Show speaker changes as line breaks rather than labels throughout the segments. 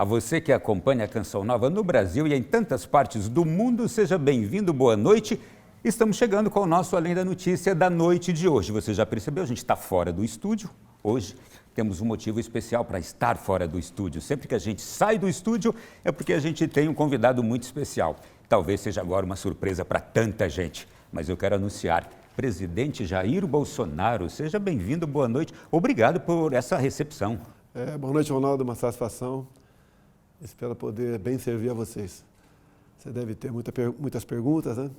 A você que acompanha a Canção Nova no Brasil e em tantas partes do mundo, seja bem-vindo, boa noite. Estamos chegando com o nosso Além da Notícia da noite de hoje. Você já percebeu, a gente está fora do estúdio. Hoje temos um motivo especial para estar fora do estúdio. Sempre que a gente sai do estúdio é porque a gente tem um convidado muito especial. Talvez seja agora uma surpresa para tanta gente, mas eu quero anunciar. Presidente Jair Bolsonaro, seja bem-vindo, boa noite. Obrigado por essa recepção.
Boa noite, Ronaldo, uma satisfação. Espero poder bem servir a vocês. Você deve ter muitas perguntas, né?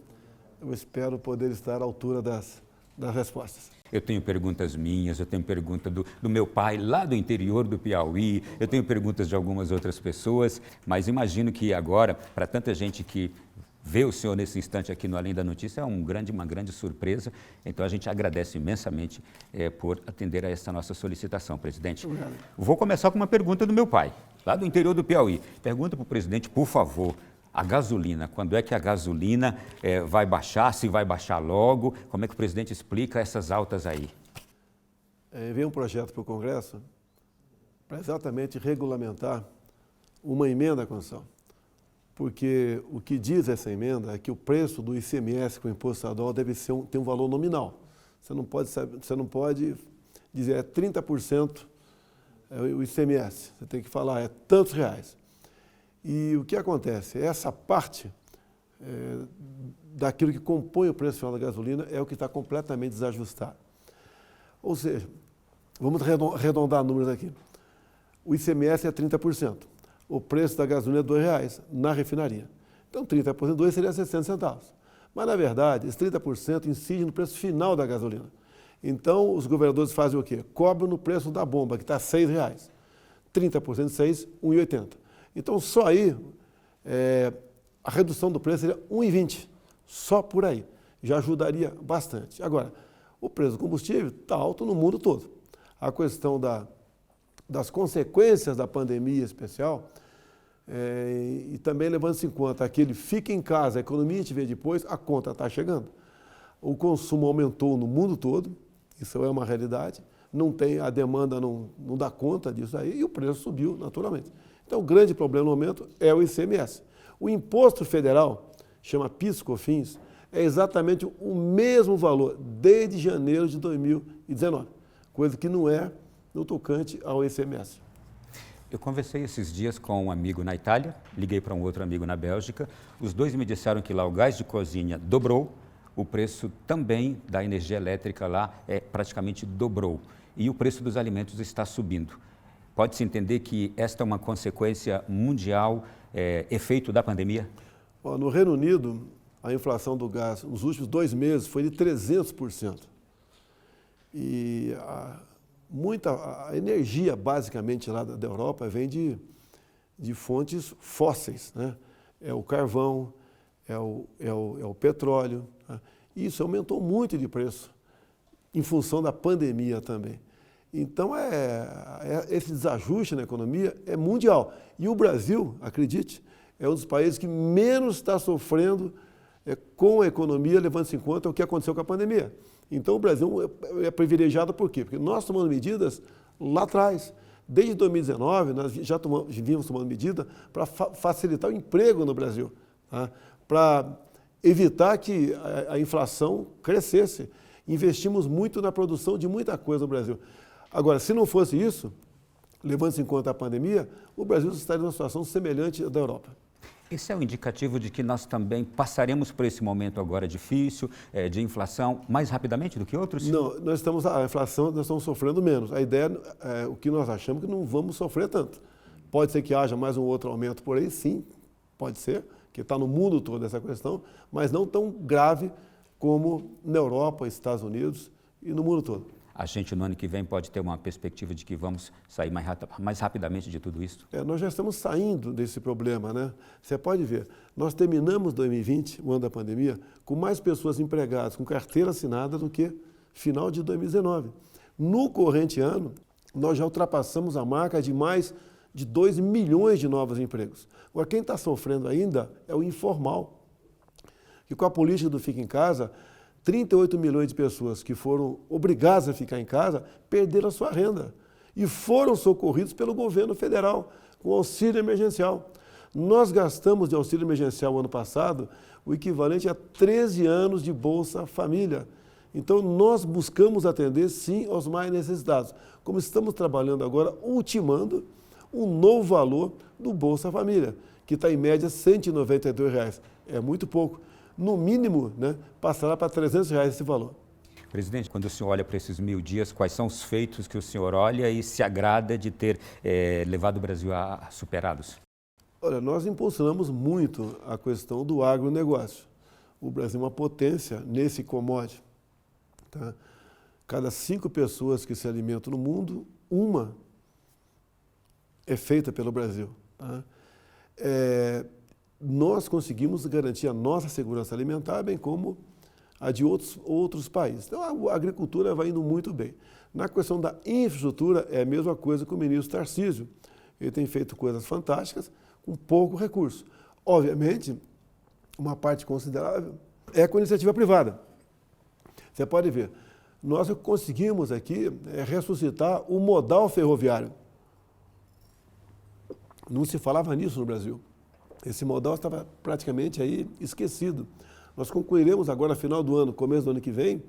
Eu espero poder estar à altura das respostas.
Eu tenho perguntas minhas, eu tenho pergunta do meu pai lá do interior do Piauí, eu tenho perguntas de algumas outras pessoas, mas imagino que agora, para tanta gente que vê o senhor nesse instante aqui no Além da Notícia, é uma grande surpresa. Então a gente agradece imensamente por atender a essa nossa solicitação, presidente.
Obrigado.
Vou começar com uma pergunta do meu pai, lá do interior do Piauí. Pergunta para o presidente, por favor, a gasolina, quando é que a gasolina vai baixar, se vai baixar logo? Como é que o presidente explica essas altas aí?
Veio um projeto para o Congresso para exatamente regulamentar uma emenda à Constituição. Porque o que diz essa emenda é que o preço do ICMS com o imposto estadual deve ter um valor nominal. Você não pode dizer 30% o ICMS, você tem que falar tantos reais. E o que acontece? Essa parte daquilo que compõe o preço final da gasolina é o que está completamente desajustado. Ou seja, vamos arredondar números aqui. O ICMS é 30%. O preço da gasolina é R$2 na refinaria. Então, 30% de 2 seria 60 centavos. Mas, na verdade, esse 30% incide no preço final da gasolina. Então, os governadores fazem o quê? Cobram no preço da bomba, que está R$6. 30% de 6, R$1,80. Então, só aí, a redução do preço seria R$1,20. Só por aí. Já ajudaria bastante. Agora, o preço do combustível está alto no mundo todo. A questão das consequências da pandemia especial, e também levando-se em conta aquele fica em casa, a economia a gente vê depois, a conta está chegando. O consumo aumentou no mundo todo, isso é uma realidade, a demanda não dá conta disso aí e o preço subiu naturalmente. Então o grande problema no momento é o ICMS. O imposto federal, chama PIS/COFINS, é exatamente o mesmo valor desde janeiro de 2019, coisa que não é no tocante ao ICMS.
Eu conversei esses dias com um amigo na Itália, liguei para um outro amigo na Bélgica, os dois me disseram que lá o gás de cozinha dobrou, o preço também da energia elétrica lá praticamente dobrou e o preço dos alimentos está subindo. Pode-se entender que esta é uma consequência mundial, efeito da pandemia?
No Reino Unido, a inflação do gás nos últimos 2 meses foi de 300%. E a energia, basicamente, lá da Europa vem de fontes fósseis, né? É o carvão, é o petróleo. Né? Isso aumentou muito de preço, em função da pandemia também. Então, esse desajuste na economia é mundial. E o Brasil, acredite, é um dos países que menos está sofrendo com a economia, levando-se em conta o que aconteceu com a pandemia. Então, o Brasil é privilegiado por quê? Porque nós tomamos medidas lá atrás. Desde 2019, nós já vínhamos tomando medida para facilitar o emprego no Brasil, tá? Para evitar que a inflação crescesse. Investimos muito na produção de muita coisa no Brasil. Agora, se não fosse isso, levando-se em conta a pandemia, o Brasil estaria numa situação semelhante à da Europa.
Esse é um indicativo de que nós também passaremos por esse momento agora difícil, de inflação, mais rapidamente do que outros?
Não, a inflação nós estamos sofrendo menos. A ideia, o que nós achamos que não vamos sofrer tanto. Pode ser que haja mais um outro aumento por aí, sim, pode ser, que está no mundo todo essa questão, mas não tão grave como na Europa, Estados Unidos e no mundo todo.
A gente, no ano que vem, pode ter uma perspectiva de que vamos sair mais rapidamente de tudo isso?
Nós já estamos saindo desse problema, né? Você pode ver, nós terminamos 2020, o ano da pandemia, com mais pessoas empregadas, com carteira assinada, do que final de 2019. No corrente ano, nós já ultrapassamos a marca de mais de 2 milhões de novos empregos. Agora, quem está sofrendo ainda é o informal. E com a política do Fica em Casa, 38 milhões de pessoas que foram obrigadas a ficar em casa perderam a sua renda e foram socorridos pelo governo federal com auxílio emergencial. Nós gastamos de auxílio emergencial ano passado o equivalente a 13 anos de Bolsa Família. Então, nós buscamos atender, sim, aos mais necessitados. Como estamos trabalhando agora, ultimando um novo valor do Bolsa Família, que está em média R$ 192. É muito pouco. No mínimo, né, passará para R$ 300 esse valor.
Presidente, quando o senhor olha para esses 1000 dias, quais são os feitos que o senhor olha e se agrada de ter levado o Brasil a superá-los?
Olha, nós impulsionamos muito a questão do agronegócio. O Brasil é uma potência nesse commodity. Tá? Cada 5 pessoas que se alimentam no mundo, uma é feita pelo Brasil. Tá? Nós conseguimos garantir a nossa segurança alimentar, bem como a de outros países. Então, a agricultura vai indo muito bem. Na questão da infraestrutura, é a mesma coisa que o ministro Tarcísio. Ele tem feito coisas fantásticas com pouco recurso. Obviamente, uma parte considerável é com a iniciativa privada. Você pode ver, nós conseguimos aqui ressuscitar o modal ferroviário. Não se falava nisso no Brasil. Esse modal estava praticamente aí esquecido. Nós concluiremos agora, no final do ano, começo do ano que vem,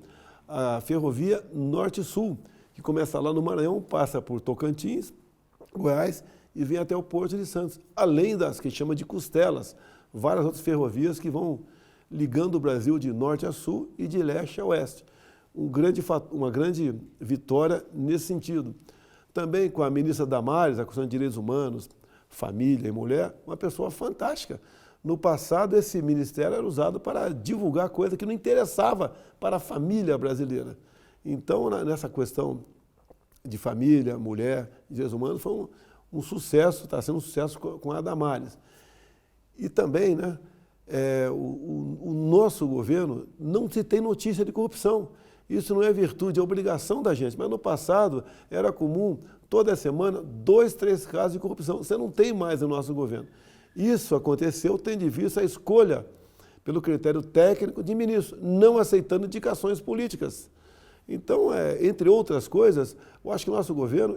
a ferrovia Norte-Sul, que começa lá no Maranhão, passa por Tocantins, Goiás e vem até o Porto de Santos. Além das que chama de costelas, várias outras ferrovias que vão ligando o Brasil de norte a sul e de leste a oeste. Uma grande vitória nesse sentido. Também com a ministra Damares, a questão de direitos humanos, família e mulher, uma pessoa fantástica. No passado, esse ministério era usado para divulgar coisa que não interessava para a família brasileira. Então, nessa questão de família, mulher, direitos humanos, foi um sucesso, está sendo um sucesso com a Damares. E também, né, o nosso governo não se tem notícia de corrupção. Isso não é virtude, é obrigação da gente. Mas no passado era comum, toda semana, 2, 3 casos de corrupção. Você não tem mais no nosso governo. Isso aconteceu tendo em vista a escolha pelo critério técnico de ministro, não aceitando indicações políticas. Então, entre outras coisas, eu acho que o nosso governo,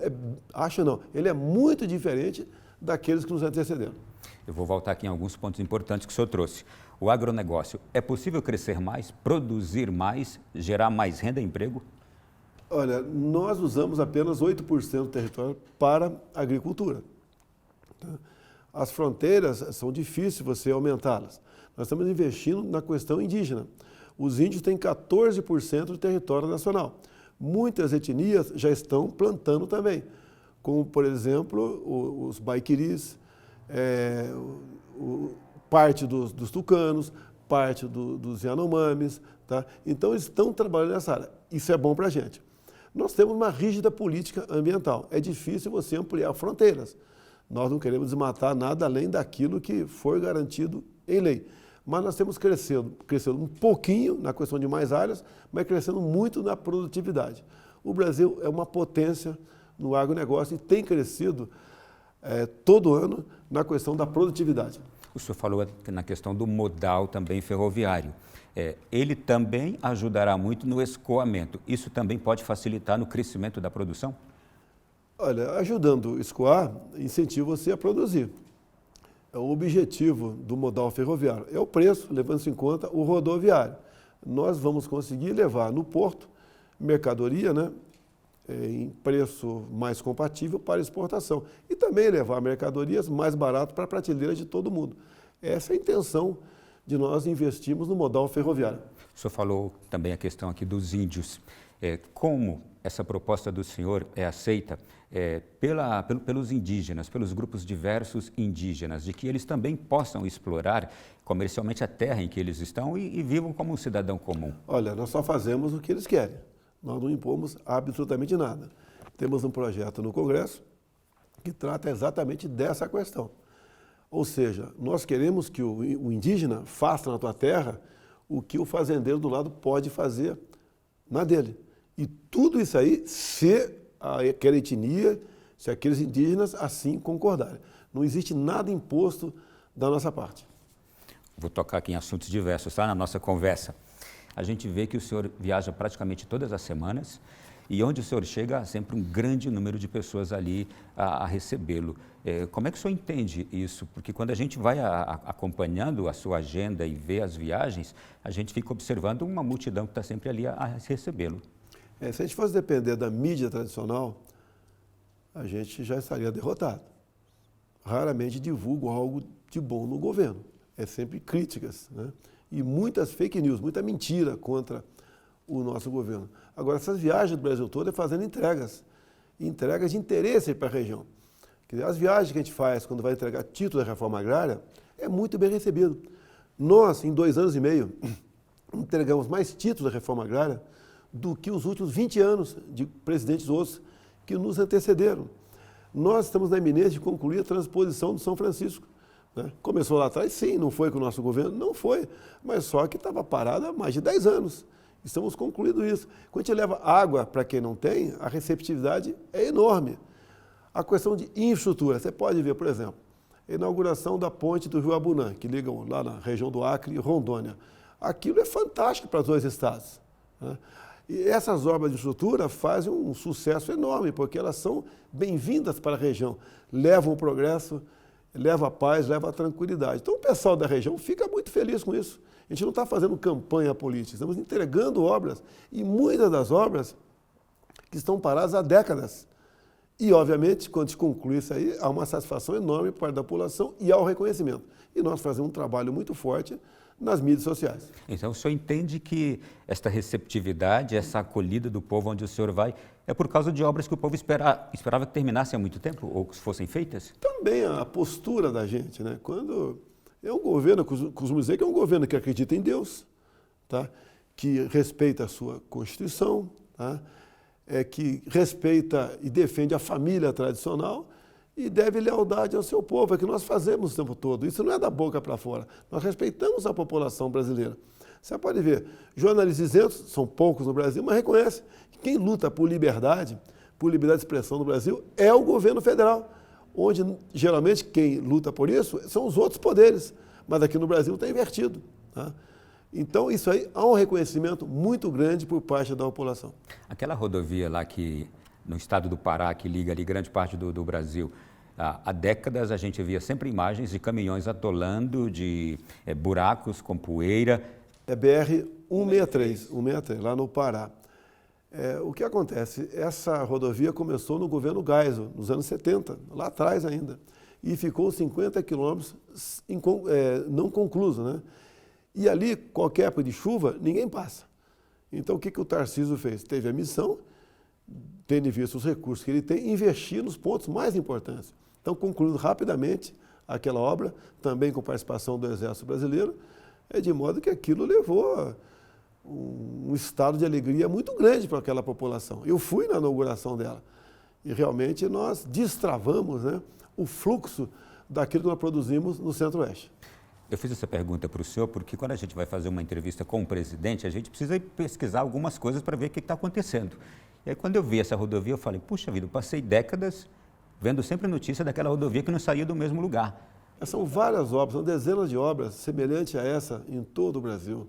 ele é muito diferente daqueles que nos antecederam.
Eu vou voltar aqui em alguns pontos importantes que o senhor trouxe. O agronegócio, é possível crescer mais, produzir mais, gerar mais renda e emprego?
Olha, nós usamos apenas 8% do território para a agricultura. Tá? As fronteiras são difíceis você aumentá-las. Nós estamos investindo na questão indígena. Os índios têm 14% do território nacional. Muitas etnias já estão plantando também, como, por exemplo, os baiquiris, parte dos tucanos, parte dos yanomamis. Tá? Então, eles estão trabalhando nessa área. Isso é bom para a gente. Nós temos uma rígida política ambiental. É difícil você ampliar fronteiras. Nós não queremos desmatar nada além daquilo que for garantido em lei. Mas nós temos crescendo um pouquinho na questão de mais áreas, mas crescendo muito na produtividade. O Brasil é uma potência no agronegócio e tem crescido todo ano na questão da produtividade.
O senhor falou na questão do modal também ferroviário. Ele também ajudará muito no escoamento. Isso também pode facilitar no crescimento da produção?
Olha, ajudando o escoar, incentiva você a produzir. O objetivo do modal ferroviário é o preço, levando-se em conta o rodoviário. Nós vamos conseguir levar no porto mercadoria, né, em preço mais compatível para exportação. E também levar mercadorias mais barato para a prateleira de todo mundo. Essa é a intenção de nós investirmos no modal ferroviário.
O senhor falou também a questão aqui dos índios. Como essa proposta do senhor é aceita pelos indígenas, pelos grupos diversos indígenas, de que eles também possam explorar comercialmente a terra em que eles estão e vivam como um cidadão comum?
Olha, nós só fazemos o que eles querem. Nós não impomos absolutamente nada. Temos um projeto no Congresso que trata exatamente dessa questão. Ou seja, nós queremos que o indígena faça na tua terra o que o fazendeiro do lado pode fazer na dele. E tudo isso aí, se aquela etnia, se aqueles indígenas assim concordarem. Não existe nada imposto da nossa parte.
Vou tocar aqui em assuntos diversos, tá? Na nossa conversa. A gente vê que o senhor viaja praticamente todas as semanas e onde o senhor chega, há sempre um grande número de pessoas ali a recebê-lo. Como é que o senhor entende isso? Porque quando a gente vai acompanhando a sua agenda e vê as viagens, a gente fica observando uma multidão que está sempre ali a recebê-lo.
Se a gente fosse depender da mídia tradicional, a gente já estaria derrotado. Raramente divulgam algo de bom no governo. É sempre críticas, né? E muitas fake news, muita mentira contra o nosso governo. Agora, essas viagens do Brasil todo é fazendo entregas de interesse para a região. Quer dizer, as viagens que a gente faz quando vai entregar título da reforma agrária é muito bem recebido. Nós, em 2 anos e meio, entregamos mais títulos da reforma agrária do que os últimos 20 anos de presidentes outros que nos antecederam. Nós estamos na iminência de concluir a transposição do São Francisco. Né? Começou lá atrás, sim, não foi com o nosso governo, não foi, mas só que estava parada há mais de 10 anos. Estamos concluindo isso. Quando a gente leva água para quem não tem, a receptividade é enorme. A questão de infraestrutura, você pode ver, por exemplo, a inauguração da ponte do Rio Abunã, que liga lá na região do Acre e Rondônia. Aquilo é fantástico para os 2 estados. Né? E essas obras de infraestrutura fazem um sucesso enorme, porque elas são bem-vindas para a região, levam o progresso, levam a paz, levam a tranquilidade. Então o pessoal da região fica muito feliz com isso. A gente não está fazendo campanha política, estamos entregando obras, e muitas das obras que estão paradas há décadas. E, obviamente, quando se conclui isso aí, há uma satisfação enorme por parte da população e há o reconhecimento. E nós fazemos um trabalho muito forte nas mídias sociais.
Então, o senhor entende que esta receptividade, essa acolhida do povo onde o senhor vai, é por causa de obras que o povo esperava que terminassem há muito tempo ou que fossem feitas?
Também a postura da gente, né? Quando é um governo, costumo dizer que é um governo que acredita em Deus, tá? Que respeita a sua Constituição, tá? Que respeita e defende a família tradicional e deve lealdade ao seu povo, é o que nós fazemos o tempo todo. Isso não é da boca para fora, nós respeitamos a população brasileira. Você pode ver, jornalistas isentos, são poucos no Brasil, mas reconhece que quem luta por liberdade de expressão no Brasil é o governo federal, onde geralmente quem luta por isso são os outros poderes, mas aqui no Brasil está invertido. Tá? Então, isso aí há um reconhecimento muito grande por parte da população.
Aquela rodovia lá que, no estado do Pará, que liga ali grande parte do Brasil, há décadas a gente via sempre imagens de caminhões atolando, de buracos com poeira.
É BR-163, lá no Pará. O que acontece? Essa rodovia começou no governo Geisel, nos anos 70, lá atrás ainda, e ficou 50 quilômetros não concluso, né? E ali, qualquer época de chuva, ninguém passa. Então, o que o Tarcísio fez? Teve a missão, tendo em vista os recursos que ele tem, investir nos pontos mais importantes. Então, concluindo rapidamente aquela obra, também com participação do Exército Brasileiro, de modo que aquilo levou um estado de alegria muito grande para aquela população. Eu fui na inauguração dela e realmente nós destravamos, né, o fluxo daquilo que nós produzimos no Centro-Oeste.
Eu fiz essa pergunta para o senhor porque quando a gente vai fazer uma entrevista com o presidente, a gente precisa ir pesquisar algumas coisas para ver o que está acontecendo. E aí quando eu vi essa rodovia, eu falei, puxa vida, eu passei décadas vendo sempre notícia daquela rodovia que não saía do mesmo lugar.
São várias obras, são dezenas de obras semelhantes a essa em todo o Brasil.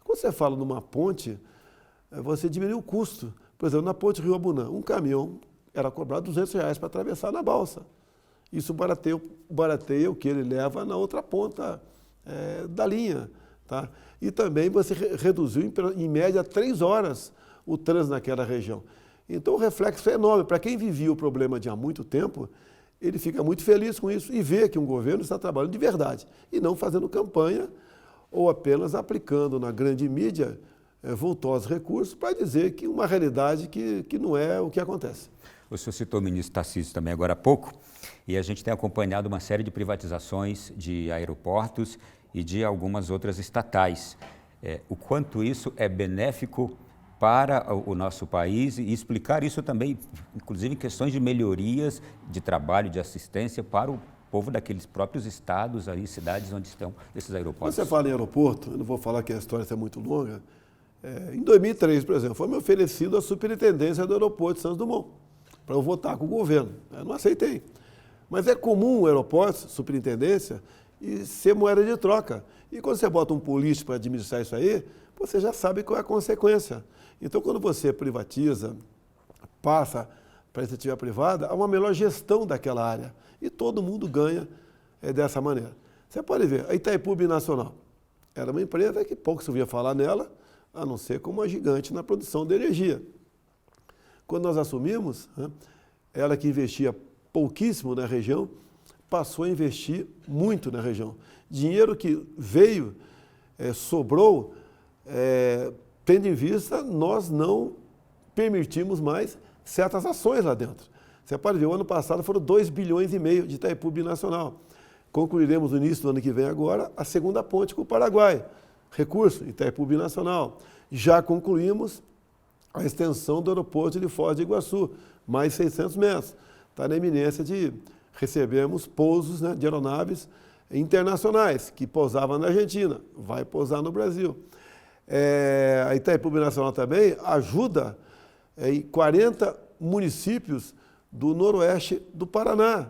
Quando você fala numa ponte, você diminui o custo. Por exemplo, na ponte Rio Abunã, um caminhão era cobrado R$200 para atravessar na balsa. Isso barateia o que ele leva na outra ponta da linha. Tá? E também você reduziu em média 3 horas o trânsito naquela região. Então o reflexo é enorme. Para quem vivia o problema de há muito tempo, ele fica muito feliz com isso e vê que um governo está trabalhando de verdade e não fazendo campanha ou apenas aplicando na grande mídia vultosos recursos para dizer que uma realidade que não é o que acontece.
O senhor citou o ministro Tarcísio também agora há pouco, e a gente tem acompanhado uma série de privatizações de aeroportos e de algumas outras estatais. O quanto isso é benéfico para o nosso país e explicar isso também, inclusive em questões de melhorias de trabalho, de assistência para o povo daqueles próprios estados, ali, cidades onde estão esses aeroportos.
Quando você fala em aeroporto, eu não vou falar que a história é muito longa, em 2003, por exemplo, foi me oferecido a superintendência do aeroporto de Santos Dumont, para eu votar com o governo. Eu não aceitei. Mas é comum o aeroporto, superintendência, e ser moeda de troca. E quando você bota um político para administrar isso aí, você já sabe qual é a consequência. Então, quando você privatiza passa para a iniciativa privada, há uma melhor gestão daquela área. E todo mundo ganha dessa maneira. Você pode ver, a Itaipu Binacional era uma empresa que pouco se ouvia falar nela, a não ser como uma gigante na produção de energia. Quando nós assumimos, né, ela que investia pouquíssimo na região, passou a investir muito na região. Dinheiro que veio, sobrou, tendo em vista, nós não permitimos mais certas ações lá dentro. Você pode ver, o ano passado foram 2,5 bilhões de Itaipu Binacional. Concluiremos no início do ano que vem agora a segunda ponte com o Paraguai. Recurso, Itaipu Binacional. Já concluímos a extensão do aeroporto de Foz do Iguaçu, mais 600 metros. Está na iminência de recebermos pousos, né, de aeronaves internacionais, que pousavam na Argentina, vai pousar no Brasil. A Itaipu Binacional também ajuda em 40 municípios do noroeste do Paraná.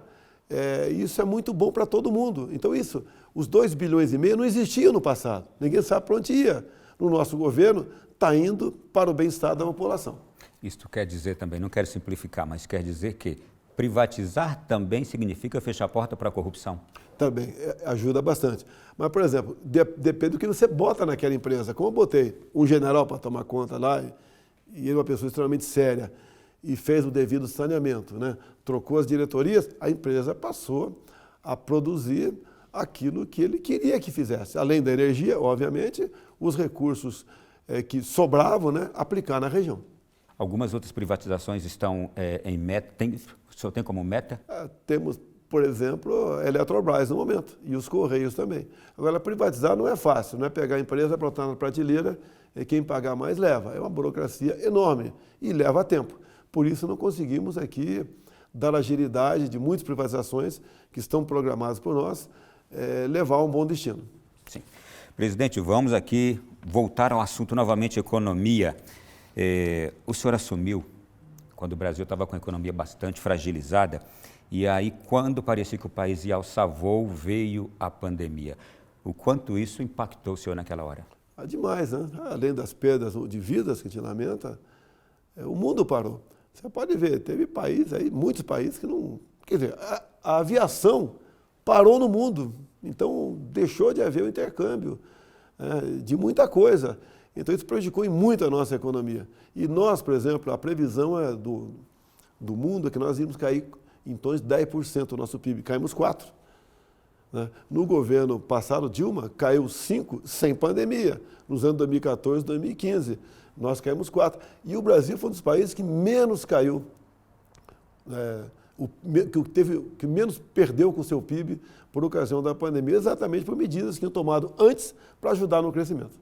Isso é muito bom para todo mundo. Então isso, os 2,5 bilhões não existiam no passado. Ninguém sabe para onde ia. No nosso governo, está indo para o bem-estar da população.
Isso quer dizer também, não quero simplificar, mas quer dizer que privatizar também significa fechar a porta para a corrupção?
Também, ajuda bastante. Mas, por exemplo, depende do que você bota naquela empresa. Como eu botei um general para tomar conta lá, e ele é uma pessoa extremamente séria, e fez o devido saneamento, né? Trocou as diretorias, a empresa passou a produzir aquilo que ele queria que fizesse. Além da energia, obviamente, os recursos que sobravam, né, aplicar na região.
Algumas outras privatizações estão em meta, o senhor tem como meta?
Temos, por exemplo, a Eletrobras no momento, e os Correios também. Agora, privatizar não é fácil, não é pegar a empresa, botar na prateleira, e quem pagar mais leva. É uma burocracia enorme e leva tempo. Por isso não conseguimos aqui dar agilidade de muitas privatizações que estão programadas por nós, levar a um bom destino.
Sim. Presidente, vamos aqui voltar ao assunto novamente, economia. O senhor assumiu quando o Brasil estava com a economia bastante fragilizada, e aí quando parecia que o país ia alçar voo, veio a pandemia. O quanto isso impactou o senhor naquela hora?
Demais, né? Além das perdas de vidas que a gente lamenta, o mundo parou. Você pode ver, teve países aí, muitos países que não... Quer dizer, a aviação parou no mundo, então deixou de haver o intercâmbio de muita coisa. Então isso prejudicou em muito a nossa economia. E nós, por exemplo, a previsão do mundo é que nós íamos cair em torno de 10% do nosso PIB, caímos 4%. Né? No governo passado, Dilma, caiu 5% sem pandemia, nos anos 2014 e 2015. Nós caímos 4%. E o Brasil foi um dos países que menos caiu, que menos perdeu com o seu PIB por ocasião da pandemia, exatamente por medidas que tinham tomado antes para ajudar no crescimento.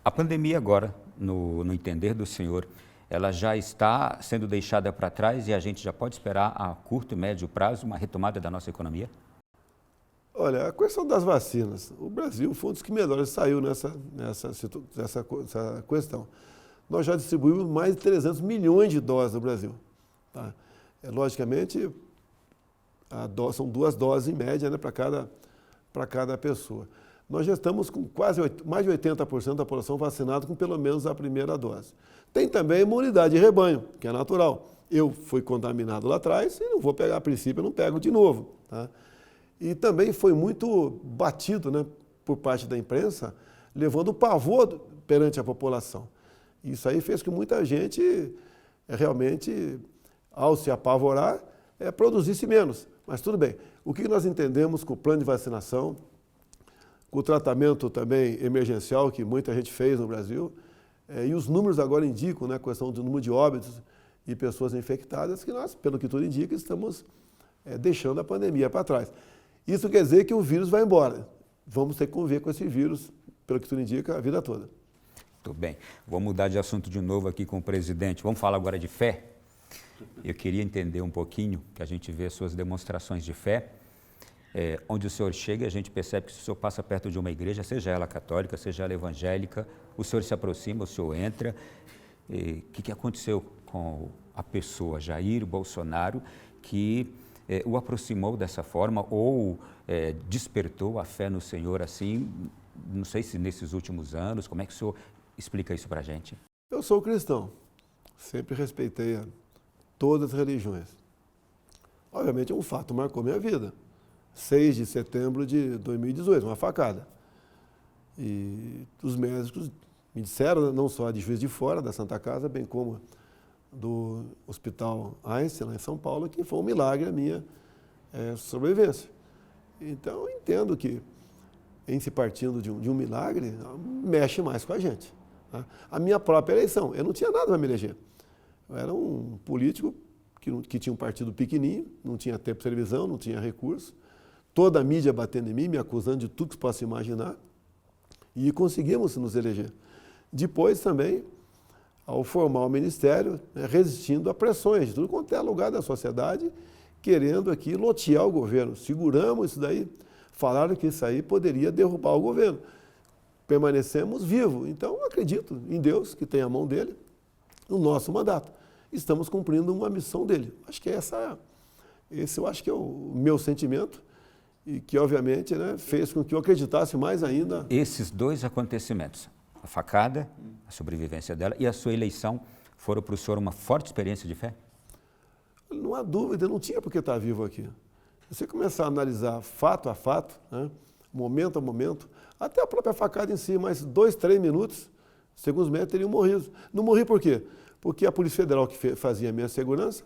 A pandemia agora, no entender do senhor, ela já está sendo deixada para trás e a gente já pode esperar a curto e médio prazo uma retomada da nossa economia?
Olha, a questão das vacinas, o Brasil foi um dos que melhores saiu nessa questão. Nós já distribuímos mais de 300 milhões de doses no Brasil. Tá? Logicamente, são 2 doses em média, né, para cada pessoa. Nós já estamos com mais de 80% da população vacinada com pelo menos a primeira dose. Tem também a imunidade de rebanho, que é natural. Eu fui contaminado lá atrás e não vou pegar, a princípio, eu não pego de novo. Tá? E também foi muito batido, né, por parte da imprensa, levando pavor perante a população. Isso aí fez que muita gente realmente, ao se apavorar, produzisse menos. Mas tudo bem. O que nós entendemos com o plano de vacinação, com o tratamento também emergencial que muita gente fez no Brasil, e os números agora indicam, né, a questão do número de óbitos e pessoas infectadas, que nós, pelo que tudo indica, estamos deixando a pandemia para trás. Isso quer dizer que o vírus vai embora. Vamos ter que conviver com esse vírus, pelo que tudo indica, a vida toda.
Tudo bem. Vou mudar de assunto de novo aqui com o presidente. Vamos falar agora de fé? Eu queria entender um pouquinho, que a gente vê as suas demonstrações de fé, onde o senhor chega, a gente percebe que se o senhor passa perto de uma igreja, seja ela católica, seja ela evangélica, o senhor se aproxima, o senhor entra. O que aconteceu com a pessoa Jair Bolsonaro que o aproximou dessa forma ou despertou a fé no Senhor assim, não sei se nesses últimos anos, como é que o senhor explica isso para a gente?
Eu sou cristão, sempre respeitei todas as religiões. Obviamente, um fato marcou minha vida. 6 de setembro de 2018, uma facada. E os médicos me disseram, não só de Juiz de Fora, da Santa Casa, bem como do Hospital Einstein, lá em São Paulo, que foi um milagre a minha sobrevivência. Então, eu entendo que, em se partindo de um milagre, mexe mais com a gente. Tá? A minha própria eleição, eu não tinha nada para me eleger. Eu era um político que tinha um partido pequenininho, não tinha tempo de televisão, não tinha recurso, toda a mídia batendo em mim, me acusando de tudo que se possa imaginar, e conseguimos nos eleger. Depois também, ao formar o ministério, resistindo a pressões de tudo quanto é lugar da sociedade, querendo aqui lotear o governo. Seguramos isso daí, falaram que isso aí poderia derrubar o governo. Permanecemos vivos. Então, eu acredito em Deus, que tem a mão dele, no nosso mandato. Estamos cumprindo uma missão dele. Acho que esse eu acho que é o meu sentimento e que, obviamente, né, fez com que eu acreditasse mais ainda.
Esses dois acontecimentos, a facada, a sobrevivência dela e a sua eleição, foram para o senhor uma forte experiência de fé?
Não há dúvida, não tinha por que estar vivo aqui. Se você começar a analisar fato a fato, né, momento a momento, até a própria facada em si, mais 2, 3 minutos, segundo os médicos, teriam morrido. Não morri por quê? Porque a Polícia Federal que fazia a minha segurança,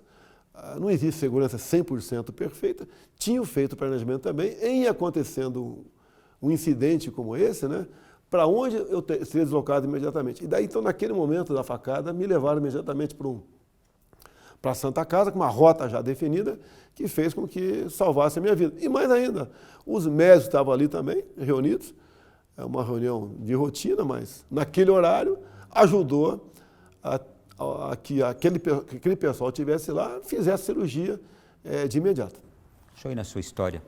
não existe segurança 100% perfeita, tinha feito o planejamento também, em acontecendo um incidente como esse, né, para onde eu seria deslocado imediatamente. E daí, então, naquele momento da facada, me levaram imediatamente para a Santa Casa, com uma rota já definida, que fez com que salvasse a minha vida. E mais ainda, os médicos estavam ali também, reunidos, é uma reunião de rotina, mas naquele horário ajudou a que aquele pessoal estivesse lá, fizesse cirurgia de imediato.
Deixa eu ir na sua história.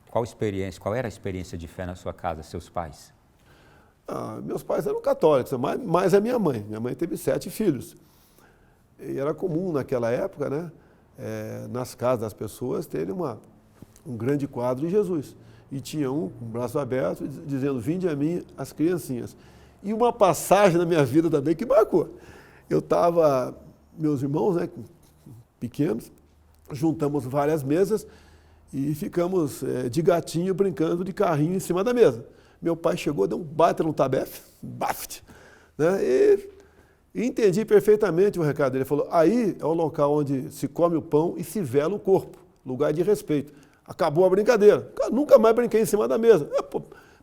Qual era a experiência de fé na sua casa, seus pais?
Meus pais eram católicos, mais a minha mãe. Minha mãe teve 7 filhos. E era comum naquela época, né, nas casas das pessoas, terem um grande quadro de Jesus. E tinha um com o braço aberto, dizendo, vinde a mim as criancinhas. E uma passagem na minha vida também que marcou. Eu estava, meus irmãos, né, pequenos, juntamos várias mesas e ficamos de gatinho brincando de carrinho em cima da mesa. Meu pai chegou, deu um baita no tabefe, baft, né, e entendi perfeitamente o recado dele. Ele falou, aí é o local onde se come o pão e se vela o corpo, lugar de respeito. Acabou a brincadeira. Nunca mais brinquei em cima da mesa.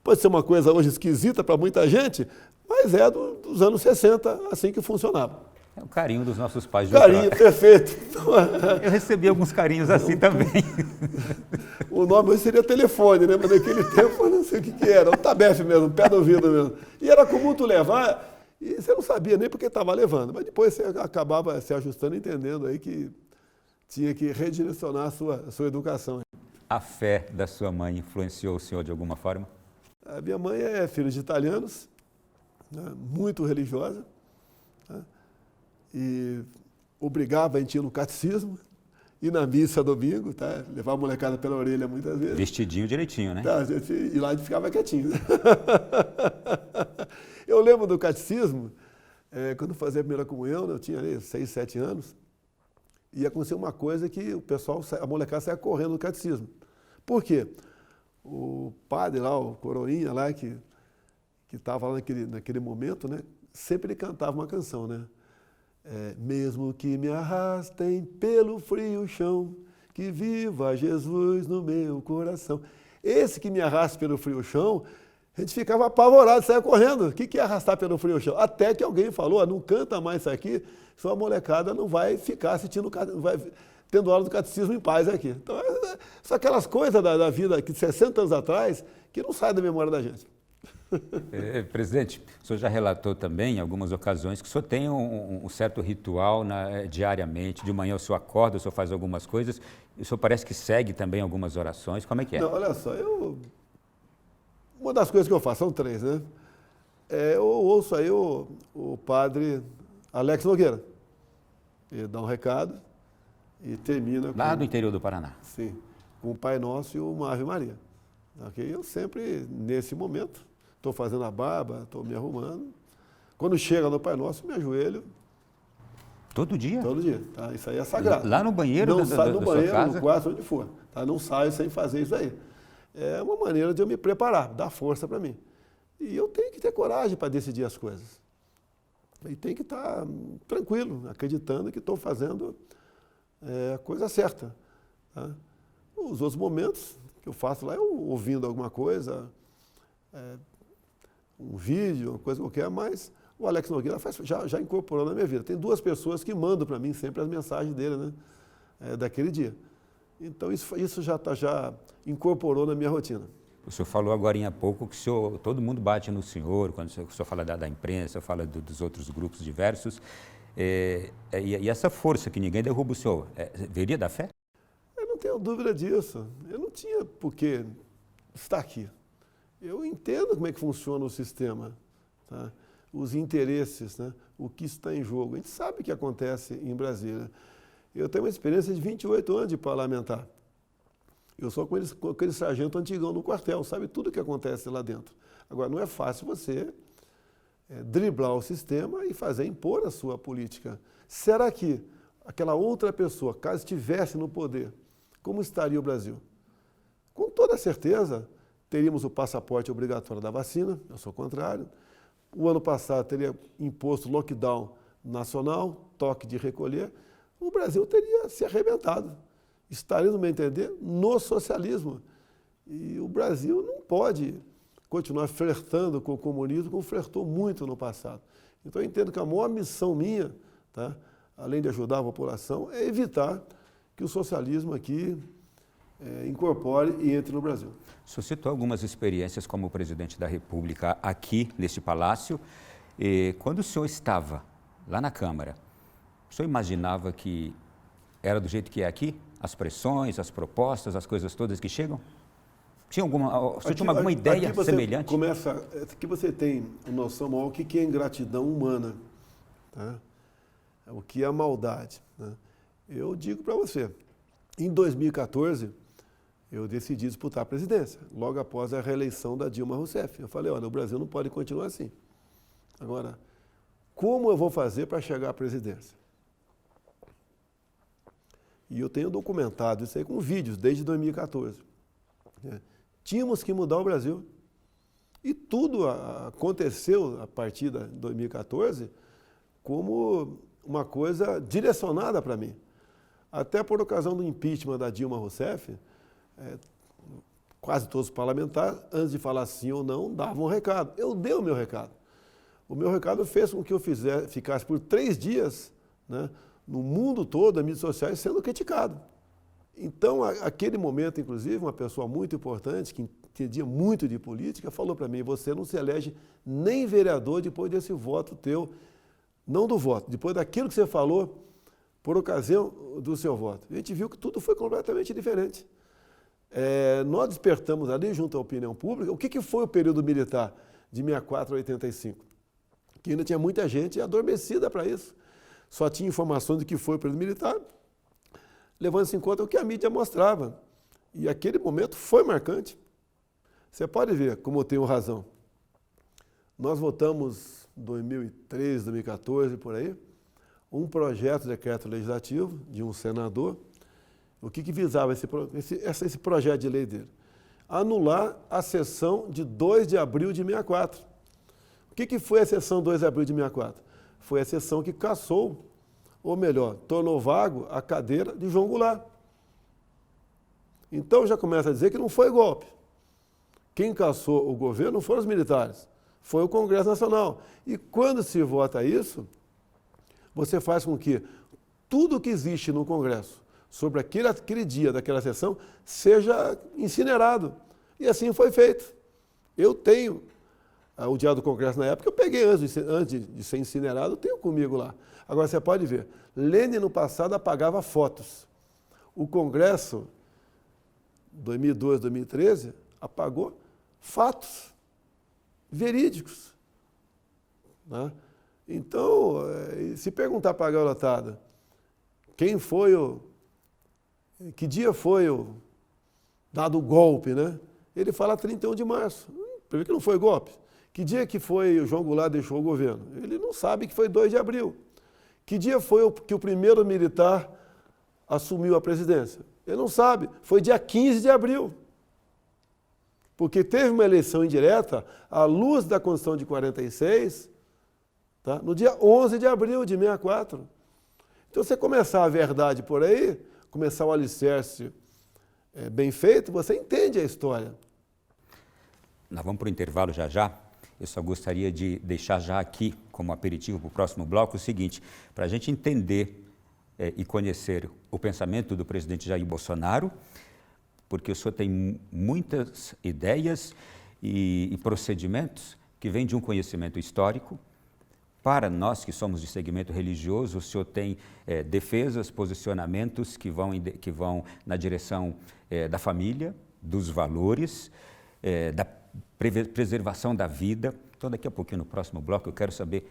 Pode ser uma coisa hoje esquisita para muita gente, mas é dos anos 60, assim que funcionava.
É o carinho dos nossos pais.
Carinho, perfeito.
Eu recebi alguns carinhos assim também.
O nome hoje seria telefone, né? Mas naquele tempo eu não sei o que era. O tabefe mesmo, pé do ouvido mesmo. E era comum tu levar, e você não sabia nem porque estava levando. Mas depois você acabava se ajustando, entendendo aí que tinha que redirecionar a sua educação.
A fé da sua mãe influenciou o senhor de alguma forma?
A minha mãe é filha de italianos, né, muito religiosa, né, e obrigava a gente ir no catecismo e na missa domingo, tá, levava a molecada pela orelha muitas vezes.
Vestidinho direitinho, né?
Tá, e lá a gente ficava quietinho. Eu lembro do catecismo, quando fazia a primeira comunhão, né, eu tinha ali 6, 7 anos, e aconteceu uma coisa que o pessoal, a molecada saia correndo no catecismo. Por quê? O padre lá, o coroinha lá, que estava lá naquele momento, né, sempre ele cantava uma canção, né? Mesmo que me arrastem pelo frio chão, que viva Jesus no meu coração. Esse que me arrasta pelo frio chão, a gente ficava apavorado, saia correndo. O que é arrastar pelo frio chão? Até que alguém falou, não canta mais isso aqui, senão a molecada não vai ficar assistindo, não vai tendo aula do catecismo em paz aqui. Então, são aquelas coisas da vida que de 60 anos atrás que não saem da memória da gente.
Presidente, o senhor já relatou também em algumas ocasiões que o senhor tem um certo ritual diariamente, de manhã o senhor acorda, o senhor faz algumas coisas, e o senhor parece que segue também algumas orações, como é que é?
Não, olha só, uma das coisas que eu faço, são 3, né? Eu ouço aí o padre Alex Nogueira, ele dá um recado e termina
lá do interior do Paraná.
Sim, com o Pai Nosso e uma Ave Maria. Okay? Eu sempre, nesse momento, estou fazendo a barba, estou me arrumando. Quando chega no Pai Nosso, me ajoelho.
Todo dia?
Todo dia, tá? Isso aí é sagrado.
Lá no banheiro
não
da
sai no
sua
banheiro,
casa?
no quarto, onde for. Tá? Não saio sem fazer isso aí. É uma maneira de eu me preparar, dar força para mim. E eu tenho que ter coragem para decidir as coisas. E tem que estar tranquilo, acreditando que estou fazendo a coisa certa. Tá? Os outros momentos que eu faço lá, eu ouvindo alguma coisa, um vídeo, uma coisa qualquer, mas o Alex Nogueira já incorporou na minha vida. Tem 2 pessoas que mandam para mim sempre as mensagens dele, né, daquele dia. Então isso já incorporou na minha rotina.
O senhor falou agora há pouco que todo mundo bate no senhor, quando o senhor fala da imprensa, fala dos outros grupos diversos. E essa força que ninguém derruba o senhor, viria da fé?
Eu não tenho dúvida disso. Eu não tinha por que estar aqui. Eu entendo como é que funciona o sistema, tá? Os interesses, né? O que está em jogo. A gente sabe o que acontece em Brasília. Eu tenho uma experiência de 28 anos de parlamentar. Eu sou com aquele sargento antigão no quartel, sabe tudo o que acontece lá dentro. Agora, não é fácil você driblar o sistema e impor a sua política. Será que aquela outra pessoa, caso estivesse no poder, como estaria o Brasil? Com toda certeza, teríamos o passaporte obrigatório da vacina, eu sou contrário. O ano passado teria imposto lockdown nacional, toque de recolher. O Brasil teria se arrebentado. Estaria, no meu entender, no socialismo. E o Brasil não pode continuar flertando com o comunismo como flertou muito no passado. Então eu entendo que a maior missão minha, tá, além de ajudar a população, é evitar que o socialismo aqui incorpore e entre no Brasil.
O senhor citou algumas experiências como presidente da República aqui neste palácio. E quando o senhor estava lá na Câmara, o senhor imaginava que era do jeito que é aqui? As pressões, as propostas, as coisas todas que chegam? O senhor tinha alguma ideia semelhante?
Aqui você tem noção maior do que é ingratidão humana, tá? O que é a maldade, né? Eu digo para você, em 2014, eu decidi disputar a presidência, logo após a reeleição da Dilma Rousseff. Eu falei, olha, o Brasil não pode continuar assim. Agora, como eu vou fazer para chegar à presidência? E eu tenho documentado isso aí com vídeos desde 2014. Tínhamos que mudar o Brasil. E tudo aconteceu a partir de 2014 como uma coisa direcionada para mim. Até por ocasião do impeachment da Dilma Rousseff, quase todos os parlamentares, antes de falar sim ou não, davam um recado. Eu dei o meu recado. O meu recado fez com que eu ficasse por 3 dias, né, no mundo todo, nas mídias sociais, sendo criticado. Então, aquele momento, inclusive, uma pessoa muito importante, que entendia muito de política, falou para mim, você não se elege nem vereador depois desse voto teu, não do voto, depois daquilo que você falou por ocasião do seu voto. A gente viu que tudo foi completamente diferente. Nós despertamos ali, junto à opinião pública, o que foi o período militar de 64 a 85? Que ainda tinha muita gente adormecida para isso. Só tinha informações do que foi o período militar, levando-se em conta o que a mídia mostrava. E aquele momento foi marcante. Você pode ver como eu tenho razão. Nós votamos em 2013, 2014, por aí, um projeto de decreto legislativo de um senador. O que visava esse projeto de lei dele? Anular a sessão de 2 de abril de 64. O que foi a sessão 2 de abril de 64? Foi a sessão que cassou, ou melhor, tornou vago a cadeira de João Goulart. Então já começa a dizer que não foi golpe. Quem cassou o governo não foram os militares, foi o Congresso Nacional. E quando se vota isso, você faz com que tudo que existe no Congresso sobre aquele dia daquela sessão seja incinerado. E assim foi feito. Eu tenho o Diário do Congresso na época, eu peguei antes de ser incinerado, eu tenho comigo lá. Agora você pode ver, Lênin no passado apagava fotos. O Congresso, 2012, 2013, apagou fatos verídicos, né? Então, se perguntar para a garotada, que dia foi dado o golpe, né? Ele fala 31 de março, para ver que não foi golpe. Que dia que foi o João Goulart deixou o governo? Ele não sabe que foi 2 de abril. Que dia foi que o primeiro militar assumiu a presidência? Ele não sabe. Foi dia 15 de abril. Porque teve uma eleição indireta, à luz da Constituição de 46, tá? No dia 11 de abril de 64. Então, você começar a verdade por aí, começar o alicerce bem feito, você entende a história.
Nós vamos para o intervalo já já. Eu só gostaria de deixar já aqui, como aperitivo para o próximo bloco, o seguinte, para a gente entender e conhecer o pensamento do presidente Jair Bolsonaro, porque o senhor tem muitas ideias e procedimentos que vêm de um conhecimento histórico. Para nós que somos de segmento religioso, o senhor tem defesas, posicionamentos que vão na direção da família, dos valores, da preservação da vida. Então, daqui a pouquinho, no próximo bloco, eu quero saber,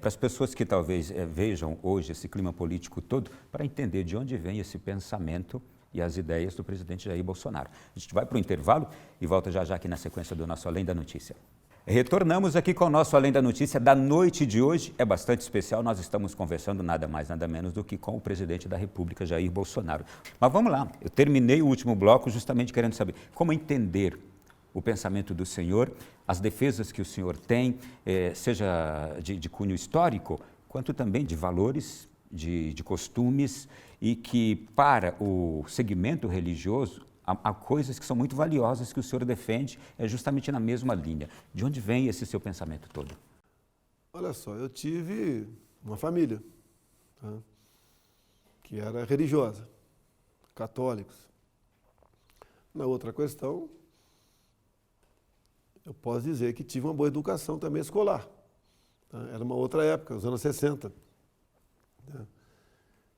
para as pessoas que talvez vejam hoje esse clima político todo, para entender de onde vem esse pensamento e as ideias do presidente Jair Bolsonaro. A gente vai para o intervalo e volta já já aqui na sequência do nosso Além da Notícia. Retornamos aqui com o nosso Além da Notícia da noite de hoje. É bastante especial, nós estamos conversando nada mais, nada menos do que com o presidente da República, Jair Bolsonaro. Mas vamos lá, eu terminei o último bloco justamente querendo saber como entender o pensamento do senhor, as defesas que o senhor tem, seja de cunho histórico, quanto também de valores, de costumes, e que para o segmento religioso há coisas que são muito valiosas que o senhor defende, justamente na mesma linha. De onde vem esse seu pensamento todo?
Olha só, eu tive uma família, tá, que era religiosa, católicos. Na outra questão, eu posso dizer que tive uma boa educação também escolar. Tá? Era uma outra época, os anos 60. Tá?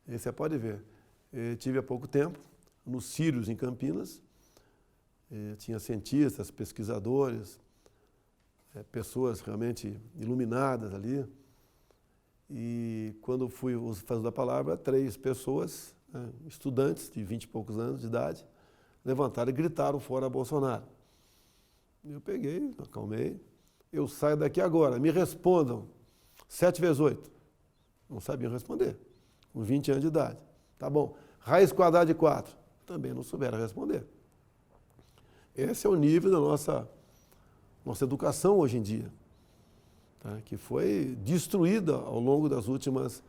E você pode ver. Eu tive há pouco tempo, nos Círios, em Campinas, tinha cientistas, pesquisadores, pessoas realmente iluminadas ali. E quando fui fazer da palavra, 3 pessoas, estudantes de 20 e poucos anos de idade, levantaram e gritaram fora Bolsonaro. Eu peguei, acalmei, eu saio daqui agora, me respondam, 7 vezes 8. Não sabiam responder, com 20 anos de idade. Tá bom, raiz quadrada de 4, também não souberam responder. Esse é o nível da nossa educação hoje em dia, tá? Que foi destruída ao longo das últimas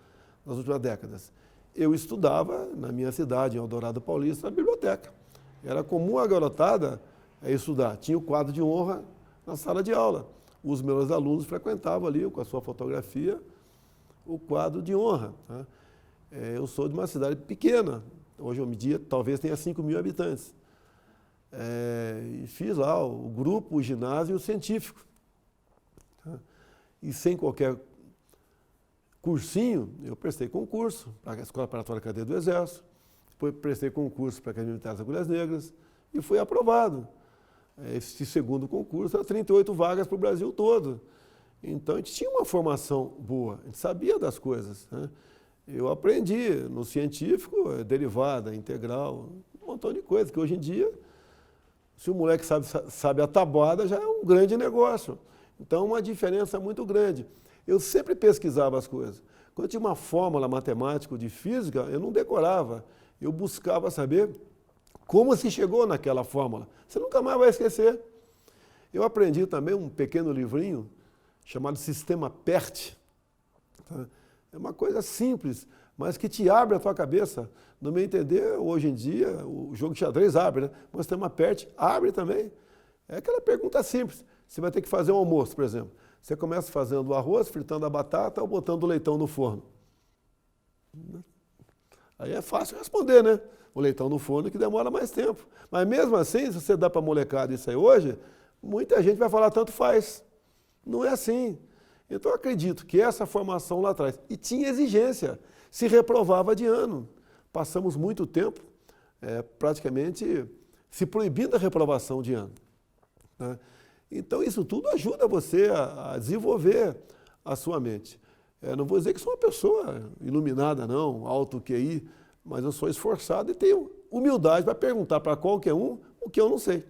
décadas. Eu estudava na minha cidade, em Eldorado Paulista, na biblioteca. Era comum a garotada estudar. Tinha o quadro de honra na sala de aula. Os meus alunos frequentavam ali, com a sua fotografia, o quadro de honra. Tá? Eu sou de uma cidade pequena. Hoje em dia talvez tenha 5.000 habitantes. E fiz lá o grupo, o ginásio e o científico. Tá? E sem qualquer cursinho, eu prestei concurso para a Escola Preparatória de Cadeia do Exército, depois prestei concurso para a Academia Militar das Agulhas Negras e fui aprovado. Esse segundo concurso era 38 vagas para o Brasil todo. Então, a gente tinha uma formação boa, a gente sabia das coisas. Né? Eu aprendi no científico, derivada, integral, um montão de coisas, que hoje em dia, se o moleque sabe a tabuada, já é um grande negócio. Então, uma diferença muito grande. Eu sempre pesquisava as coisas. Quando tinha uma fórmula matemática ou de física, eu não decorava. Eu buscava saber como se chegou naquela fórmula. Você nunca mais vai esquecer. Eu aprendi também um pequeno livrinho chamado Sistema PERT. Tá? É uma coisa simples, mas que te abre a tua cabeça. No meu entender, hoje em dia, o jogo de xadrez abre, né? Mas o Sistema PERT abre também. É aquela pergunta simples. Você vai ter que fazer um almoço, por exemplo. Você começa fazendo o arroz, fritando a batata ou botando o leitão no forno. Aí é fácil responder, né? O leitão no forno que demora mais tempo. Mas mesmo assim, se você dá para a molecada isso aí hoje, muita gente vai falar tanto faz. Não é assim. Então eu acredito que essa formação lá atrás, e tinha exigência, se reprovava de ano. Passamos muito tempo praticamente se proibindo a reprovação de ano. Né? Então isso tudo ajuda você a desenvolver a sua mente. Não vou dizer que sou uma pessoa iluminada, não, alto QI, mas eu sou esforçado e tenho humildade para perguntar para qualquer um o que eu não sei.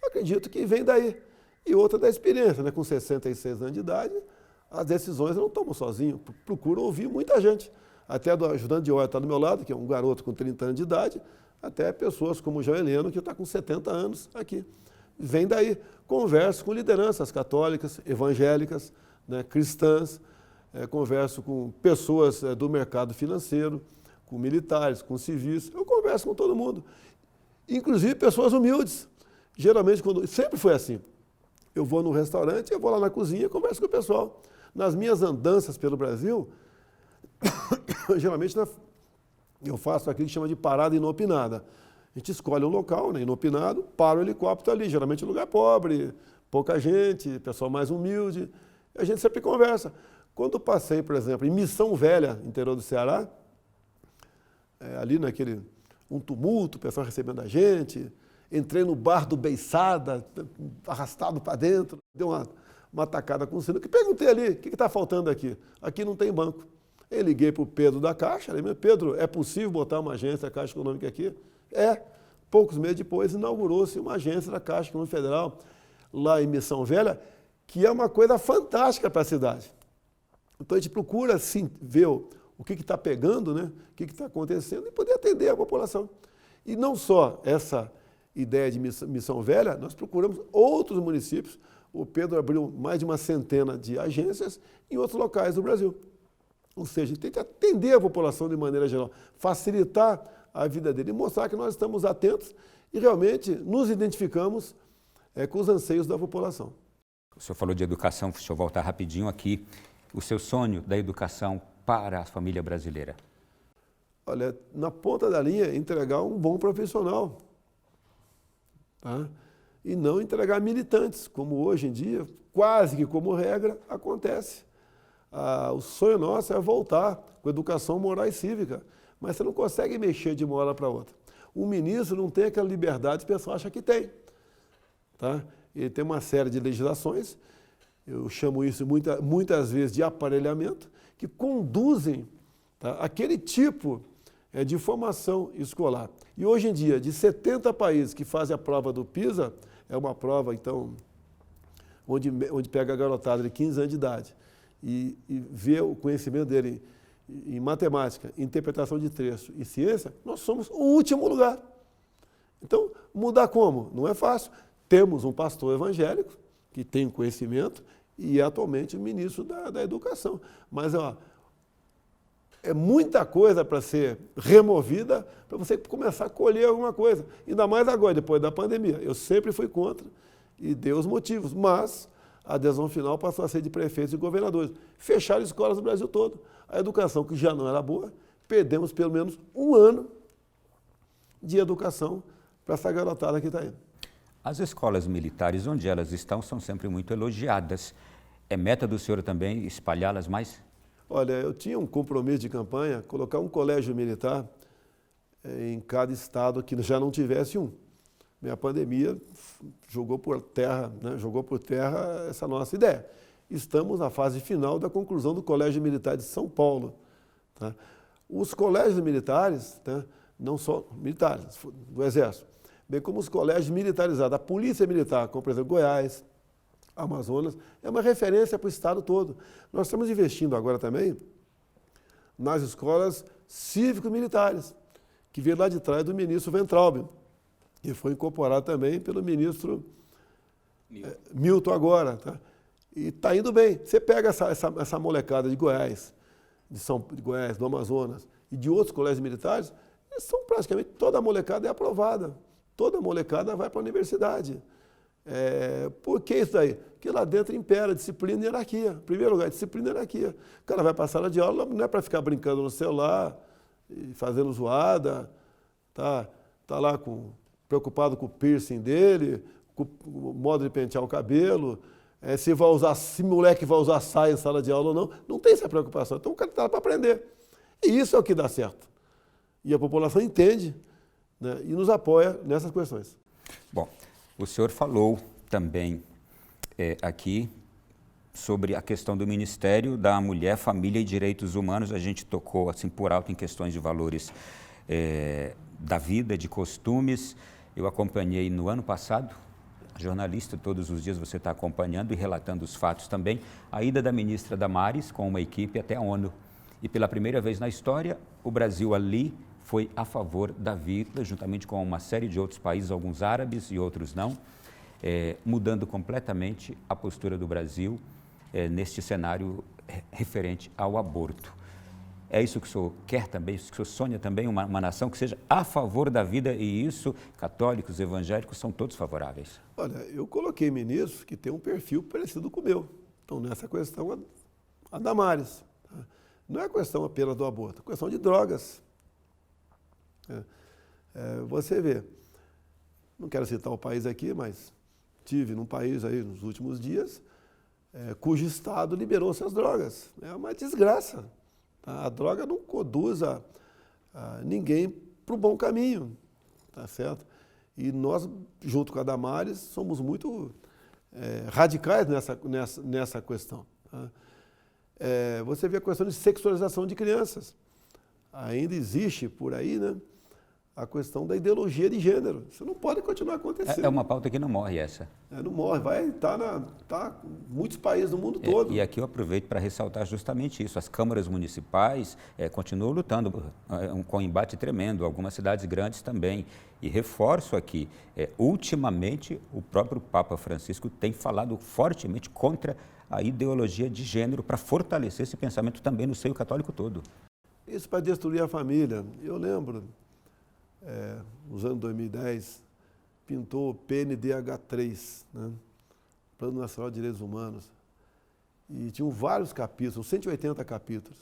Eu acredito que vem daí. E outra da experiência, né? Com 66 anos de idade, as decisões eu não tomo sozinho, procuro ouvir muita gente. Até do ajudante de ordem está do meu lado, que é um garoto com 30 anos de idade, até pessoas como o João Heleno, que está com 70 anos aqui. Vem daí, converso com lideranças católicas, evangélicas, né, cristãs, converso com pessoas do mercado financeiro, com militares, com civis, eu converso com todo mundo. Inclusive pessoas humildes. Geralmente, sempre foi assim. Eu vou num restaurante, eu vou lá na cozinha, converso com o pessoal. Nas minhas andanças pelo Brasil, geralmente eu faço aquilo que chama de parada inopinada. A gente escolhe um local, né, inopinado, para o helicóptero ali, geralmente um lugar pobre, pouca gente, pessoal mais humilde. A gente sempre conversa. Quando eu passei, por exemplo, em Missão Velha, interior do Ceará, ali naquele um tumulto, o pessoal recebendo a gente, entrei no bar do Beiçada, arrastado para dentro, deu uma tacada com o sino, que perguntei ali, o que está faltando aqui? Aqui não tem banco. Eu liguei para o Pedro da Caixa, falei, Pedro, é possível botar uma agência da Caixa Econômica aqui? Poucos meses depois inaugurou-se uma agência da Caixa Econômica Federal, lá em Missão Velha, que é uma coisa fantástica para a cidade. Então a gente procura assim, ver o que está pegando, né? O que está acontecendo e poder atender a população. E não só essa ideia de Missão Velha, nós procuramos outros municípios. O Pedro abriu mais de uma centena de agências em outros locais do Brasil. Ou seja, tem que atender a população de maneira geral, facilitar a vida dele e mostrar que nós estamos atentos e realmente nos identificamos com os anseios da população.
O senhor falou de educação, deixa eu voltar rapidinho aqui. O seu sonho da educação para a família brasileira?
Olha, na ponta da linha, entregar um bom profissional. Tá? E não entregar militantes, como hoje em dia, quase que como regra, acontece. O sonho nosso é voltar com educação moral e cívica, mas você não consegue mexer de uma hora para outra. O ministro não tem aquela liberdade que o pessoal acha que tem. Tá? Ele tem uma série de legislações, eu chamo isso muitas vezes de aparelhamento, que conduzem, tá, aquele tipo de formação escolar. E hoje em dia, de 70 países que fazem a prova do PISA, é uma prova, então, onde pega a garotada de 15 anos de idade e vê o conhecimento dele em matemática, interpretação de texto e ciência, nós somos o último lugar. Então, mudar como? Não é fácil. Temos um pastor evangélico que tem conhecimento e é atualmente o ministro da Educação. Mas é muita coisa para ser removida para você começar a colher alguma coisa. Ainda mais agora, depois da pandemia. Eu sempre fui contra e dei os motivos, mas a adesão final passou a ser de prefeitos e governadores. Fecharam escolas no Brasil todo. A educação, que já não era boa, perdemos pelo menos um ano de educação para essa garotada que está aí.
As escolas militares, onde elas estão, são sempre muito elogiadas. É meta do senhor também espalhá-las mais?
Olha, eu tinha um compromisso de campanha, colocar um colégio militar em cada estado que já não tivesse um. A pandemia jogou por terra, essa nossa ideia. Estamos na fase final da conclusão do Colégio Militar de São Paulo. Tá? Os colégios militares, tá, não só militares, do Exército, bem como os colégios militarizados, a Polícia Militar, como por exemplo Goiás, Amazonas, é uma referência para o estado todo. Nós estamos investindo agora também nas escolas cívico-militares, que veio lá de trás do ministro Weintraub, e foi incorporado também pelo ministro Milton agora. Tá? E está indo bem. Você pega essa molecada de Goiás, de Goiás, do Amazonas e de outros colégios militares, eles são praticamente, toda a molecada é aprovada. Toda a molecada vai para a universidade. Por que isso daí? Porque lá dentro impera disciplina e hierarquia. Em primeiro lugar, disciplina e hierarquia. O cara vai para a sala de aula, não é para ficar brincando no celular, e fazendo zoada, tá lá preocupado com o piercing dele, com o modo de pentear o cabelo, se o moleque vai usar saia em sala de aula ou não. Não tem essa preocupação. Então o cara está lá para aprender. E isso é o que dá certo. E a população entende, né, e nos apoia nessas questões.
Bom, o senhor falou também aqui sobre a questão do Ministério da Mulher, Família e Direitos Humanos. A gente tocou assim por alto em questões de valores da vida, de costumes. Eu acompanhei no ano passado jornalista, todos os dias você está acompanhando e relatando os fatos também, a ida da ministra Damares com uma equipe até a ONU. E pela primeira vez na história, o Brasil ali foi a favor da vida, juntamente com uma série de outros países, alguns árabes e outros não, mudando completamente a postura do Brasil neste cenário referente ao aborto. É isso que o senhor quer também, isso que o senhor sonha também, uma nação que seja a favor da vida, e isso, católicos, evangélicos, são todos favoráveis?
Olha, eu coloquei ministros que têm um perfil parecido com o meu. Então, nessa questão, a Damares. Não é questão apenas do aborto, é questão de drogas. Você vê, não quero citar o país aqui, mas tive num país aí nos últimos dias, cujo Estado liberou essas drogas. É uma desgraça. A droga não conduz a ninguém para o bom caminho, tá certo? E nós, junto com a Damares, somos muito radicais nessa questão. Tá? Você vê a questão de sexualização de crianças. Ainda existe por aí, né, a questão da ideologia de gênero. Isso não pode continuar acontecendo.
É uma pauta que não morre essa.
Não morre, vai estar em muitos países do mundo todo.
E aqui eu aproveito para ressaltar justamente isso. As câmaras municipais continuam lutando com um embate tremendo, algumas cidades grandes também. E reforço aqui, ultimamente o próprio Papa Francisco tem falado fortemente contra a ideologia de gênero para fortalecer esse pensamento também no seio católico todo.
Isso para destruir a família. Eu lembro, nos anos 2010, pintou o PNDH3, né? Plano Nacional de Direitos Humanos, e tinham vários capítulos, 180 capítulos.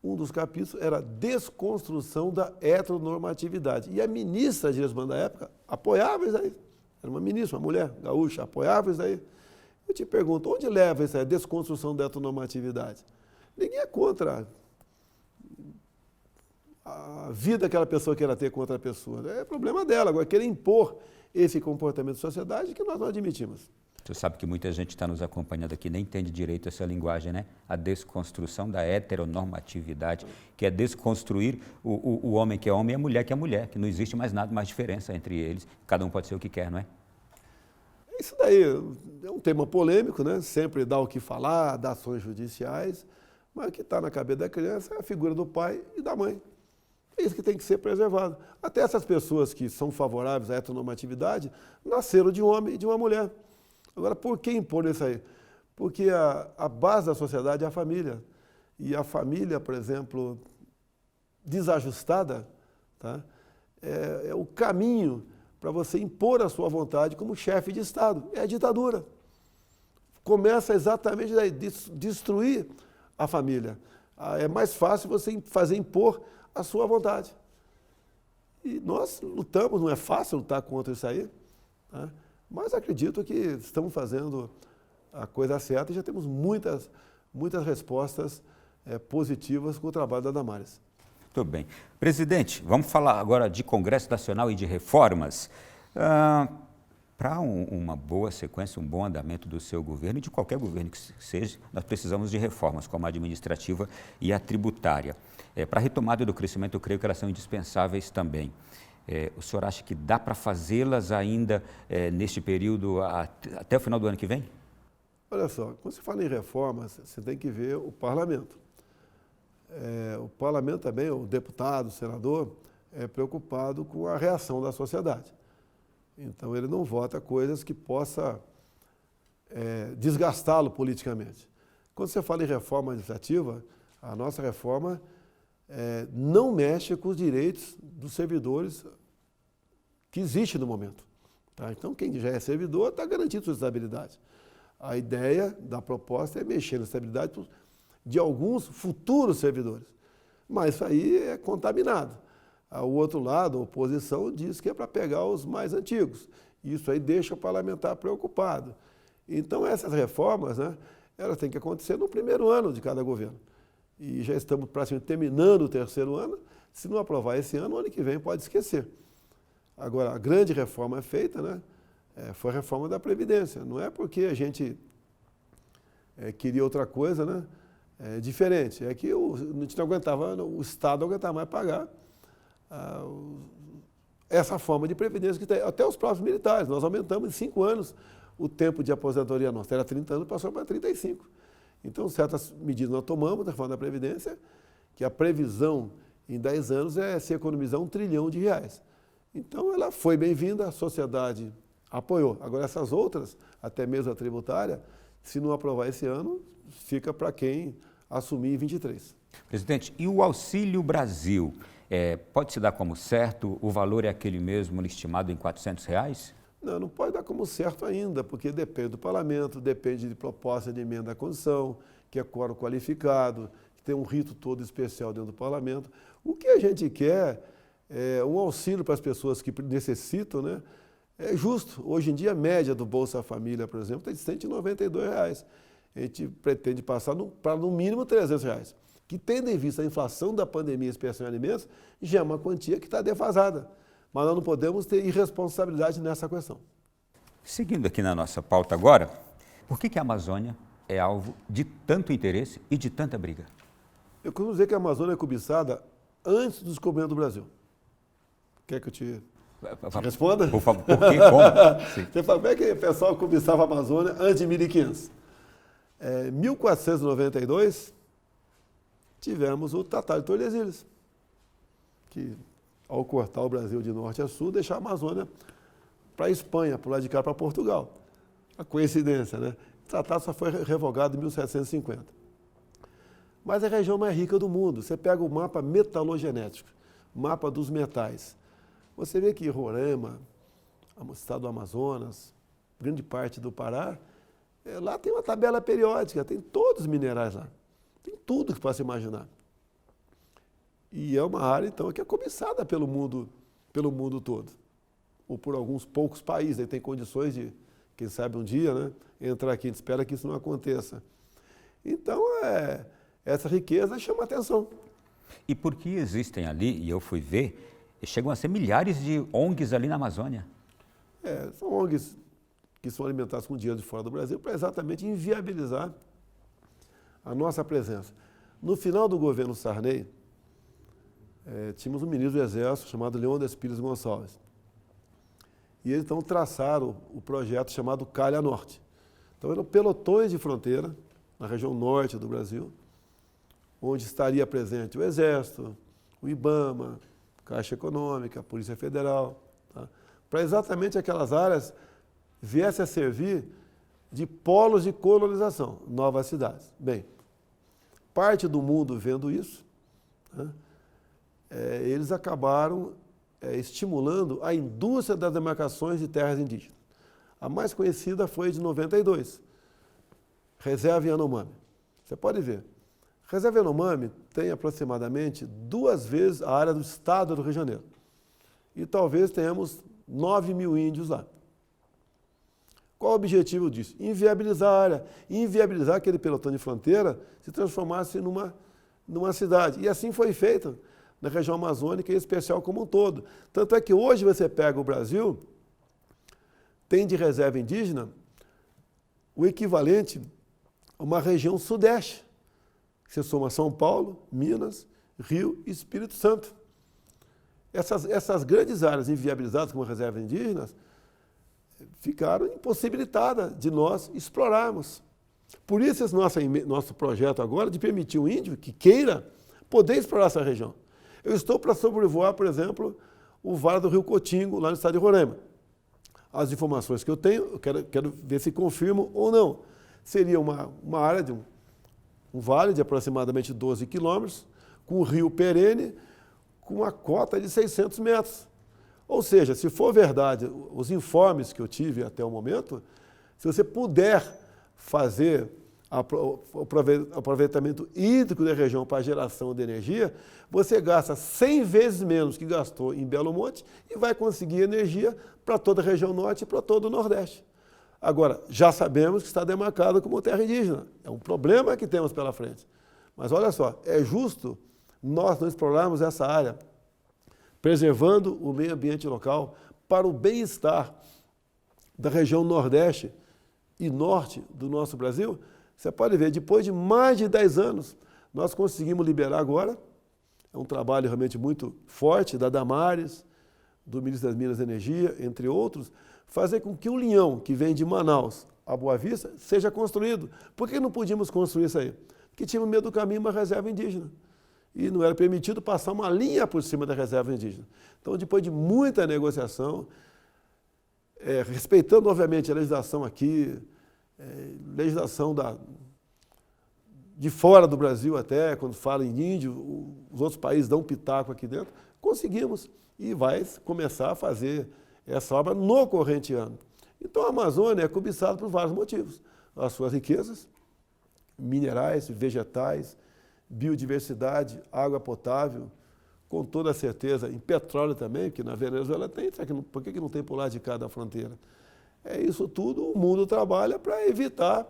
Um dos capítulos era a desconstrução da heteronormatividade. E a ministra de Direitos Humanos da época apoiava isso aí. Era uma ministra, uma mulher gaúcha, apoiava isso aí. Eu te pergunto, onde leva isso aí, a desconstrução da heteronormatividade? Ninguém é contra a vida que aquela pessoa queira ter com outra pessoa. É problema dela. Agora, querer impor esse comportamento de sociedade que nós não admitimos.
Você sabe que muita gente está nos acompanhando aqui, nem entende direito essa linguagem, né? A desconstrução da heteronormatividade, que é desconstruir o homem que é homem e a mulher que é mulher, que não existe mais nada, mais diferença entre eles. Cada um pode ser o que quer, não é?
Isso daí é um tema polêmico, né? Sempre dá o que falar, dá ações judiciais, mas o que está na cabeça da criança é a figura do pai e da mãe. É isso que tem que ser preservado. Até essas pessoas que são favoráveis à heteronormatividade nasceram de um homem e de uma mulher. Agora, por que impor isso aí? Porque a base da sociedade é a família. E a família, por exemplo, desajustada, tá? É o caminho para você impor a sua vontade como chefe de Estado. É a ditadura. Começa exatamente daí, destruir a família. É mais fácil você fazer impor a sua vontade. E nós lutamos, não é fácil lutar contra isso aí, tá? Mas acredito que estamos fazendo a coisa certa e já temos muitas respostas positivas com o trabalho da Damares.
Muito bem. Presidente, vamos falar agora de Congresso Nacional e de reformas. Para uma boa sequência, um bom andamento do seu governo e de qualquer governo que seja, nós precisamos de reformas, como a administrativa e a tributária. Para a retomada do crescimento, eu creio que elas são indispensáveis também. O senhor acha que dá para fazê-las ainda neste período até o final do ano que vem?
Olha só, quando você fala em reformas, você tem que ver o parlamento. O parlamento também, o deputado, o senador, é preocupado com a reação da sociedade. Então, ele não vota coisas que possa desgastá-lo politicamente. Quando você fala em reforma administrativa, a nossa reforma não mexe com os direitos dos servidores que existem no momento. Tá? Então, quem já é servidor está garantindo sua estabilidade. A ideia da proposta é mexer na estabilidade de alguns futuros servidores. Mas isso aí é contaminado. O outro lado, a oposição, diz que é para pegar os mais antigos. Isso aí deixa o parlamentar preocupado. Então, essas reformas, né, elas têm que acontecer no primeiro ano de cada governo. E já estamos praticamente terminando o terceiro ano. Se não aprovar esse ano, o ano que vem pode esquecer. Agora, a grande reforma é feita, né? Foi a reforma da Previdência. Não é porque a gente queria outra coisa, né? Diferente. É que a gente não aguentava, o Estado não aguentava mais pagar essa forma de previdência que tem. Até os próprios militares, nós aumentamos em 5 anos o tempo de aposentadoria nossa. Era 30 anos, passou para 35. Então, certas medidas nós tomamos na reforma da Previdência, que a previsão em 10 anos é se economizar R$1 trilhão. Então, ela foi bem-vinda, a sociedade apoiou. Agora, essas outras, até mesmo a tributária, se não aprovar esse ano, fica para quem assumir em 23.
Presidente, e o Auxílio Brasil, pode se dar como certo? O valor é aquele mesmo estimado em R$400?
Não pode dar como certo ainda, porque depende do parlamento, depende de proposta de emenda à Constituição, que é quórum qualificado, que tem um rito todo especial dentro do parlamento. O que a gente quer é um auxílio para as pessoas que necessitam, né? É justo. Hoje em dia, a média do Bolsa Família, por exemplo, está de R$192. A gente pretende passar para no mínimo R$300, que tendo em vista a inflação da pandemia, especialmente em alimentos, já é uma quantia que está defasada. Mas nós não podemos ter irresponsabilidade nessa questão.
Seguindo aqui na nossa pauta agora, por que a Amazônia é alvo de tanto interesse e de tanta briga?
Eu costumo dizer que a Amazônia é cobiçada antes do descobrimento do Brasil. Quer que eu te responda?
Por favor, por quê? Como? Sim.
Você fala, como é que o pessoal cobiçava a Amazônia antes de 1500? Em 1492, tivemos o Tratado de Tordesilhas, que, ao cortar o Brasil de norte a sul, deixar a Amazônia para a Espanha, para o lado de cá, para Portugal. A coincidência, né? O tratado só foi revogado em 1750. Mas é a região mais rica do mundo. Você pega o mapa metalogenético, mapa dos metais. Você vê que Roraima, o estado do Amazonas, grande parte do Pará, lá tem uma tabela periódica, tem todos os minerais lá. Tem tudo que possa imaginar. E é uma área, então, que é cobiçada pelo mundo todo. Ou por alguns poucos países. Aí tem condições de, quem sabe um dia, né, entrar aqui. A gente espera que isso não aconteça. Então, essa riqueza chama atenção.
E por que existem ali, e eu fui ver, chegam a ser milhares de ONGs ali na Amazônia?
São ONGs que são alimentadas com dinheiro de fora do Brasil para exatamente inviabilizar a nossa presença. No final do governo Sarney, tínhamos um ministro do Exército chamado Leônidas Pires Gonçalves. E eles então traçaram o projeto chamado Calha Norte. Então eram pelotões de fronteira na região norte do Brasil, onde estaria presente o Exército, o IBAMA, Caixa Econômica, a Polícia Federal, tá? Para exatamente aquelas áreas viessem a servir de polos de colonização, novas cidades. Bem, parte do mundo vendo isso, né, eles acabaram estimulando a indústria das demarcações de terras indígenas. A mais conhecida foi de 92, Reserva Yanomami. Você pode ver, Reserva Yanomami tem aproximadamente 2 vezes a área do estado do Rio de Janeiro. E talvez tenhamos 9 mil índios lá. Qual o objetivo disso? Inviabilizar a área, inviabilizar aquele pelotão de fronteira se transformasse numa cidade. E assim foi feito na região amazônica, em especial como um todo. Tanto é que hoje você pega o Brasil, tem de reserva indígena o equivalente a uma região sudeste. Você soma São Paulo, Minas, Rio e Espírito Santo. Essas grandes áreas inviabilizadas como reservas indígenas ficaram impossibilitadas de nós explorarmos. Por isso esse nosso projeto agora de permitir o índio que queira poder explorar essa região. Eu estou para sobrevoar, por exemplo, o Vale do Rio Cotingo, lá no estado de Roraima. As informações que eu tenho, eu quero ver se confirmo ou não. Seria uma área de um vale de aproximadamente 12 quilômetros, com o rio perene, com uma cota de 600 metros. Ou seja, se for verdade os informes que eu tive até o momento, se você puder fazer o aproveitamento hídrico da região para geração de energia, você gasta 100 vezes menos que gastou em Belo Monte e vai conseguir energia para toda a região norte e para todo o nordeste. Agora, já sabemos que está demarcado como terra indígena. É um problema que temos pela frente. Mas olha só, é justo nós não explorarmos essa área, preservando o meio ambiente local para o bem-estar da região nordeste e norte do nosso Brasil. Você pode ver, depois de mais de 10 anos, nós conseguimos liberar agora, é um trabalho realmente muito forte da Damares, do ministro das Minas e Energia, entre outros, fazer com que o linhão que vem de Manaus a Boa Vista seja construído. Por que não podíamos construir isso aí? Porque tinha no meio do caminho uma reserva indígena. E não era permitido passar uma linha por cima da reserva indígena. Então, depois de muita negociação, respeitando, obviamente, a legislação aqui, legislação de fora do Brasil até, quando fala em índio, os outros países dão um pitaco aqui dentro, conseguimos. E vai começar a fazer essa obra no corrente ano. Então, a Amazônia é cobiçada por vários motivos. As suas riquezas, minerais, vegetais, biodiversidade, água potável, com toda certeza, em petróleo também, que na Venezuela tem, por que não tem por lá de cá da fronteira? É isso tudo, o mundo trabalha para evitar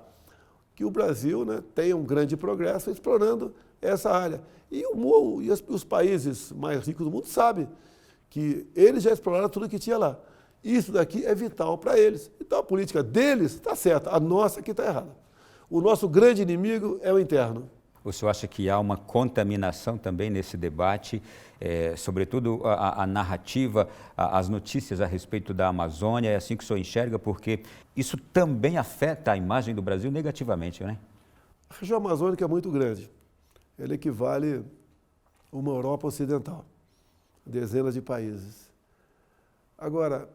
que o Brasil, né, tenha um grande progresso explorando essa área. E os países mais ricos do mundo sabem que eles já exploraram tudo que tinha lá. Isso daqui é vital para eles. Então a política deles está certa, a nossa que está errada. O nosso grande inimigo é o interno.
O senhor acha que há uma contaminação também nesse debate, sobretudo a narrativa, as notícias a respeito da Amazônia, é assim que o senhor enxerga, porque isso também afeta a imagem do Brasil negativamente, né?
A região amazônica é muito grande. Ela equivale a uma Europa ocidental, dezenas de países. Agora,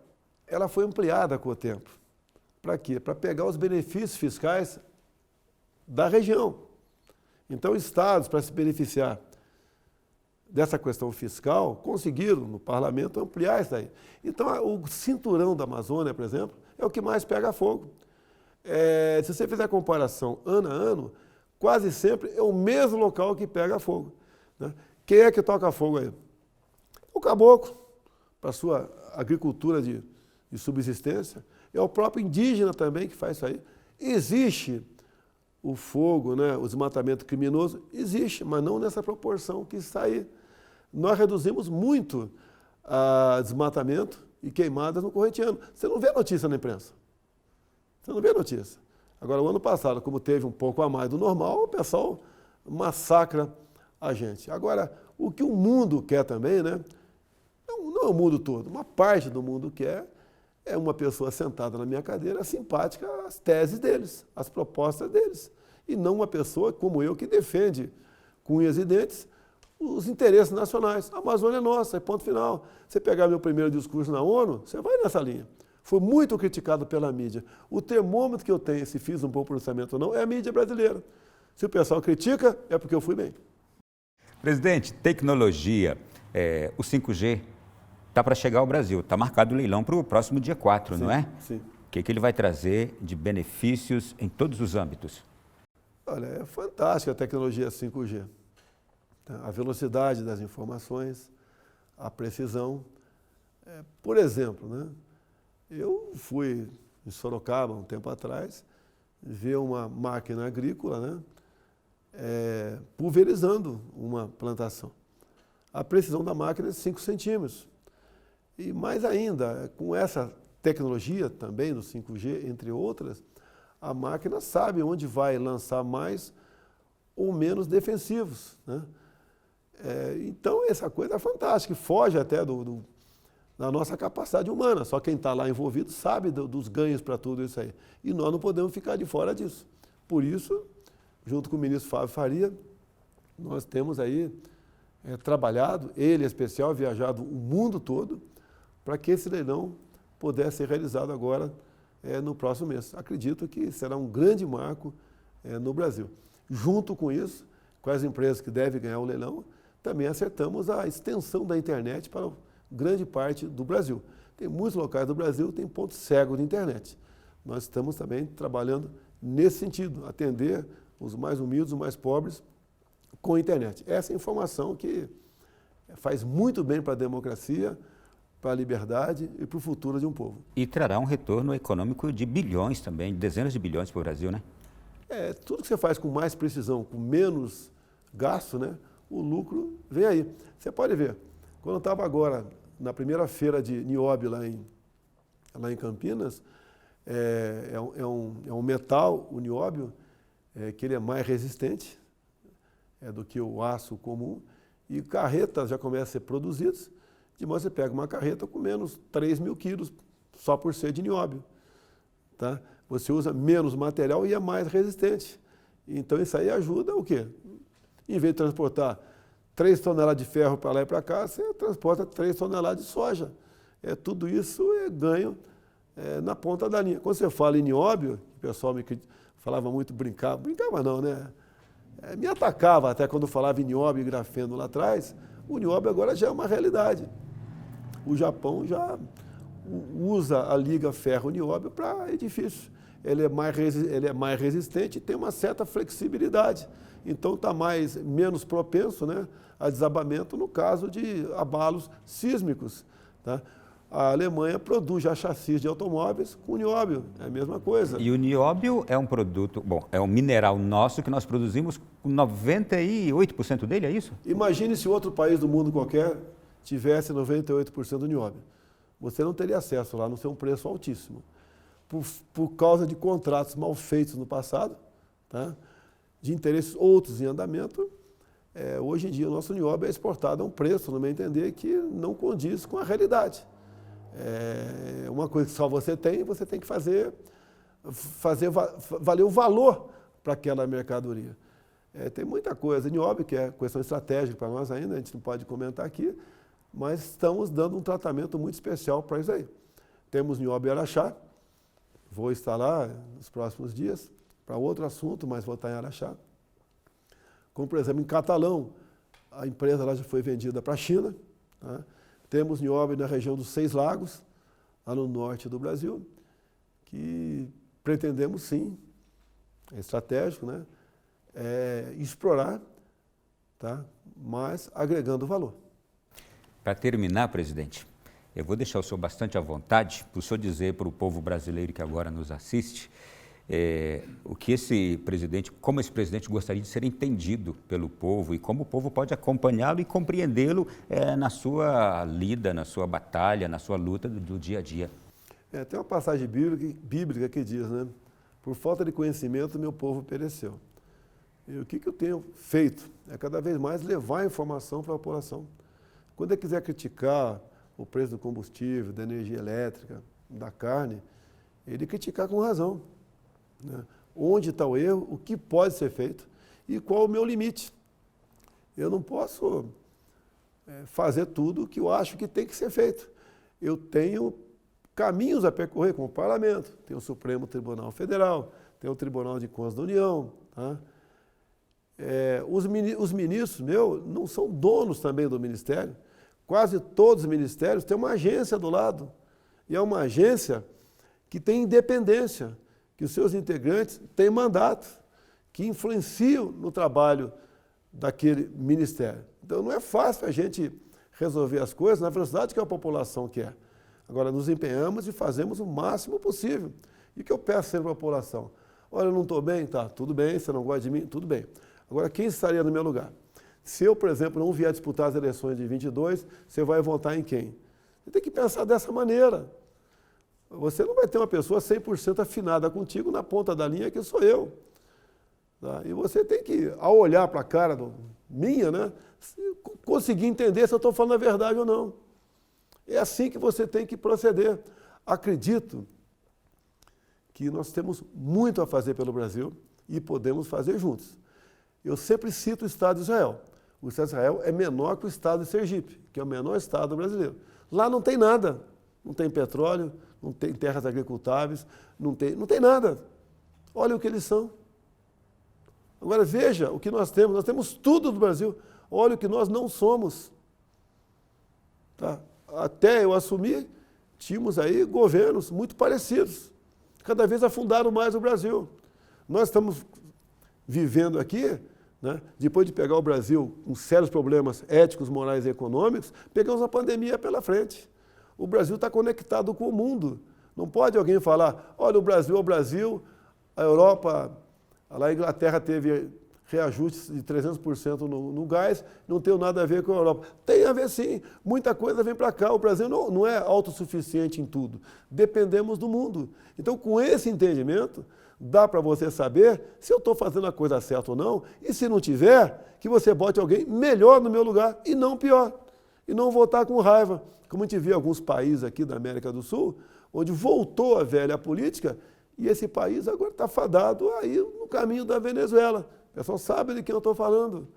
ela foi ampliada com o tempo. Para quê? Para pegar os benefícios fiscais da região. Então, estados, para se beneficiar dessa questão fiscal, conseguiram, no parlamento, ampliar isso daí. Então, o cinturão da Amazônia, por exemplo, é o que mais pega fogo. Se você fizer comparação ano a ano, quase sempre é o mesmo local que pega fogo, né? Quem é que toca fogo aí? O caboclo, para a sua agricultura de subsistência, é o próprio indígena também que faz isso aí. Existe o fogo, né, o desmatamento criminoso, existe, mas não nessa proporção que está aí. Nós reduzimos muito desmatamento e queimadas no corrente ano. Você não vê notícia na imprensa. Você não vê notícia. Agora, o ano passado, como teve um pouco a mais do normal, o pessoal massacra a gente. Agora, o que o mundo quer também, né? Não é o mundo todo, uma parte do mundo quer é uma pessoa sentada na minha cadeira simpática às teses deles, às propostas deles. E não uma pessoa como eu que defende com unhas e dentes os interesses nacionais. A Amazônia é nossa, é ponto final. Você pegar meu primeiro discurso na ONU, você vai nessa linha. Foi muito criticado pela mídia. O termômetro que eu tenho, se fiz um bom pronunciamento ou não, é a mídia brasileira. Se o pessoal critica, é porque eu fui bem.
Presidente, tecnologia, o 5G está para chegar ao Brasil. Está marcado o leilão para o próximo dia 4, não é?
Sim.
O que ele vai trazer de benefícios em todos os âmbitos?
Olha, é fantástica a tecnologia 5G. A velocidade das informações, a precisão. Por exemplo, né, eu fui em Sorocaba, um tempo atrás, ver uma máquina agrícola, né, pulverizando uma plantação. A precisão da máquina é 5 centímetros. E mais ainda, com essa tecnologia também do 5G, entre outras, a máquina sabe onde vai lançar mais ou menos defensivos, né? Então, essa coisa é fantástica, foge até da nossa capacidade humana. Só quem está lá envolvido sabe dos ganhos para tudo isso aí. E nós não podemos ficar de fora disso. Por isso, junto com o ministro Fábio Faria, nós temos aí trabalhado, ele em especial, viajado o mundo todo, para que esse leilão pudesse ser realizado agora no próximo mês. Acredito que será um grande marco no Brasil. Junto com isso, com as empresas que devem ganhar o leilão, também acertamos a extensão da internet para grande parte do Brasil. Tem muitos locais do Brasil que tem ponto cego de internet. Nós estamos também trabalhando nesse sentido, atender os mais humildes, os mais pobres com a internet. Essa é a informação que faz muito bem para a democracia, para a liberdade e para o futuro de um povo.
E trará um retorno econômico de bilhões também, dezenas de bilhões para o Brasil, né?
Tudo que você faz com mais precisão, com menos gasto, né, o lucro vem aí. Você pode ver, quando eu estava agora na primeira feira de nióbio lá em Campinas, é um metal, o nióbio, que ele é mais resistente do que o aço comum, e carretas já começam a ser produzidas, de modo que você pega uma carreta com menos 3 mil quilos, só por ser de nióbio. Tá? Você usa menos material e é mais resistente. Então isso aí ajuda o quê? Em vez de transportar 3 toneladas de ferro para lá e para cá, você transporta 3 toneladas de soja. Tudo isso é ganho na ponta da linha. Quando você fala em nióbio, o pessoal me falava muito, brincava não, né? Me atacava até quando falava em nióbio e grafeno lá atrás. O nióbio agora já é uma realidade. O Japão já usa a liga ferro-nióbio para edifício. Ele é mais resistente e tem uma certa flexibilidade. Então está menos propenso, né, a desabamento no caso de abalos sísmicos. Tá? A Alemanha produz já chassis de automóveis com nióbio, é a mesma coisa.
E o nióbio é um produto, é um mineral nosso que nós produzimos com 98% dele, é isso?
Imagine se outro país do mundo qualquer tivesse 98% do nióbio. Você não teria acesso lá, a não ser um preço altíssimo. Por causa de contratos mal feitos no passado, tá? De interesses outros em andamento, hoje em dia o nosso nióbio é exportado a um preço, no meu entender, que não condiz com a realidade. Uma coisa que só você tem que fazer valer o valor para aquela mercadoria. Tem muita coisa. Nióbio, que é questão estratégica para nós ainda, a gente não pode comentar aqui, mas estamos dando um tratamento muito especial para isso aí. Temos nióbio Araxá, vou estar lá nos próximos dias, para outro assunto, mas vou estar em Araxá. Como, por exemplo, em Catalão, a empresa lá já foi vendida para a China. Tá? Temos nióbio na região dos 6 Lagos, lá no norte do Brasil, que pretendemos sim, é estratégico, né? Explorar, tá? Mas agregando valor.
Para terminar, presidente, eu vou deixar o senhor bastante à vontade para o senhor dizer para o povo brasileiro que agora nos assiste o que como esse presidente gostaria de ser entendido pelo povo e como o povo pode acompanhá-lo e compreendê-lo na sua lida, na sua batalha, na sua luta do dia a dia.
Tem uma passagem bíblica que diz, né? Por falta de conhecimento, meu povo pereceu. E o que eu tenho feito? Cada vez mais levar a informação para a população. Quando ele quiser criticar o preço do combustível, da energia elétrica, da carne, ele criticar com razão. Né? Onde está o erro, o que pode ser feito e qual o meu limite. Eu não posso fazer tudo o que eu acho que tem que ser feito. Eu tenho caminhos a percorrer como o Parlamento, tem o Supremo Tribunal Federal, tem o Tribunal de Contas da União. Tá? Os ministros, não são donos também do Ministério. Quase todos os ministérios têm uma agência do lado. E é uma agência que tem independência, que os seus integrantes têm mandato, que influenciam no trabalho daquele ministério. Então não é fácil a gente resolver as coisas na velocidade que a população quer. Agora, nos empenhamos e fazemos o máximo possível. E o que eu peço sempre para a população? Olha, eu não estou bem? Tá, tudo bem, você não gosta de mim? Tudo bem. Agora, quem estaria no meu lugar? Se eu, por exemplo, não vier disputar as eleições de 22, você vai votar em quem? Você tem que pensar dessa maneira. Você não vai ter uma pessoa 100% afinada contigo na ponta da linha, que sou eu. Tá? E você tem que, ao olhar para a cara minha, né, conseguir entender se eu estou falando a verdade ou não. É assim que você tem que proceder. Acredito que nós temos muito a fazer pelo Brasil e podemos fazer juntos. Eu sempre cito o Estado de Israel. O Estado de Israel é menor que o Estado de Sergipe, que é o menor Estado brasileiro. Lá não tem nada. Não tem petróleo, não tem terras agricultáveis, não tem nada. Olha o que eles são. Agora veja o que nós temos tudo do Brasil. Olha o que nós não somos. Tá? Até eu assumir, tínhamos aí governos muito parecidos. Cada vez afundaram mais o Brasil. Nós estamos vivendo aqui, né, depois de pegar o Brasil com sérios problemas éticos, morais e econômicos, pegamos a pandemia pela frente. O Brasil está conectado com o mundo. Não pode alguém falar, olha, o Brasil é o Brasil, a Europa, lá a Inglaterra teve reajustes de 300% no gás, não tem nada a ver com a Europa. Tem a ver sim, muita coisa vem para cá. O Brasil não é autossuficiente em tudo. Dependemos do mundo. Então, com esse entendimento, dá para você saber se eu estou fazendo a coisa certa ou não, e se não tiver, que você bote alguém melhor no meu lugar e não pior. e não votar com raiva, como a gente vê em alguns países aqui da América do Sul, onde voltou a velha política e esse país agora está fadado aí no caminho da Venezuela. O pessoal sabe de quem eu estou falando.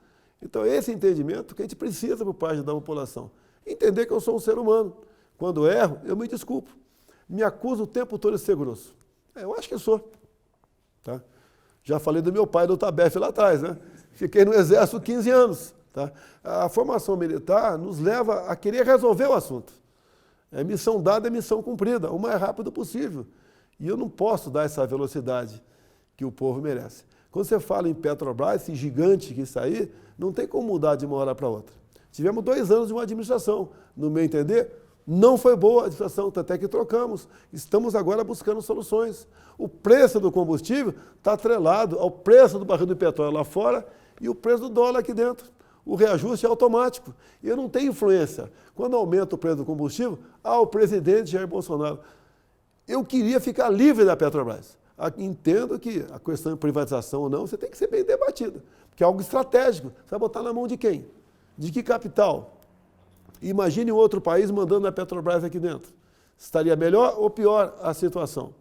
Então, esse entendimento que a gente precisa por parte da população. Entender que eu sou um ser humano. Quando erro, eu me desculpo. Me acuso o tempo todo de ser grosso. Eu acho que sou. Tá? Já falei do meu pai do Tabef lá atrás, né? Fiquei no Exército 15 anos. Tá? A formação militar nos leva a querer resolver o assunto. É missão dada, é missão cumprida, o mais rápido possível. E eu não posso dar essa velocidade que o povo merece. Quando você fala em Petrobras, esse gigante que está aí, não tem como mudar de uma hora para outra. Tivemos 2 anos de uma administração. No meu entender, não foi boa a administração, até que trocamos. Estamos agora buscando soluções. O preço do combustível está atrelado ao preço do barril de petróleo lá fora e o preço do dólar aqui dentro. O reajuste é automático. E eu não tenho influência. Quando aumenta o preço do combustível, o presidente Jair Bolsonaro. Eu queria ficar livre da Petrobras. Entendo que a questão de privatização ou não, você tem que ser bem debatida. Porque é algo estratégico. Você vai botar na mão de quem? De que capital? Imagine outro país mandando a Petrobras aqui dentro. Estaria melhor ou pior a situação?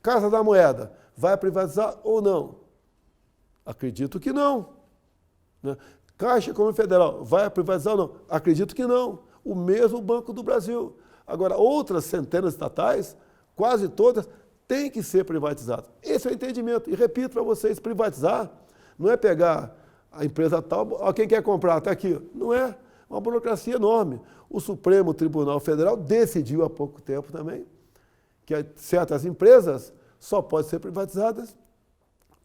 Casa da Moeda, vai privatizar ou não? Acredito que não. Né? Caixa Econômica Federal, vai privatizar ou não? Acredito que não. O mesmo Banco do Brasil. Agora, outras centenas estatais, quase todas, têm que ser privatizadas. Esse é o entendimento. E repito para vocês, privatizar não é pegar a empresa tal, quem quer comprar, está aqui. Não é. Uma burocracia enorme. O Supremo Tribunal Federal decidiu há pouco tempo também que certas empresas só podem ser privatizadas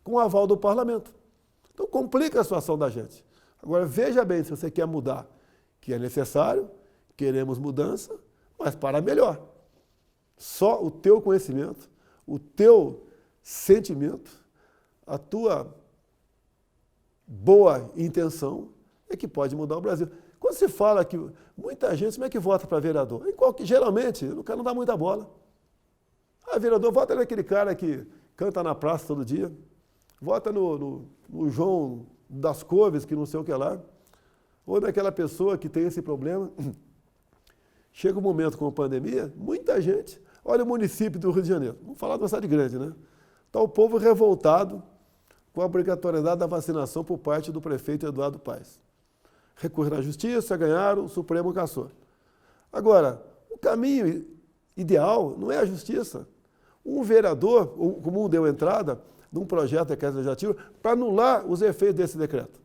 com o aval do parlamento. Então complica a situação da gente. Agora veja bem se você quer mudar, que é necessário, queremos mudança, mas para melhor. Só o teu conhecimento, o teu sentimento, a tua boa intenção é que pode mudar o Brasil. Quando se fala que muita gente, como é que vota para vereador? Geralmente, o cara não dá muita bola. Vereador, vota naquele cara que canta na praça todo dia, vota no João das Couves, que não sei o que lá, ou naquela pessoa que tem esse problema. Chega um momento com a pandemia, muita gente, olha o município do Rio de Janeiro, vamos falar de uma cidade grande, né? Está o povo revoltado com a obrigatoriedade da vacinação por parte do prefeito Eduardo Paes. Recorreram à justiça, ganharam, o Supremo cassou. Agora, o caminho ideal não é a justiça. Um vereador comum deu entrada num projeto de decreto legislativo para anular os efeitos desse decreto.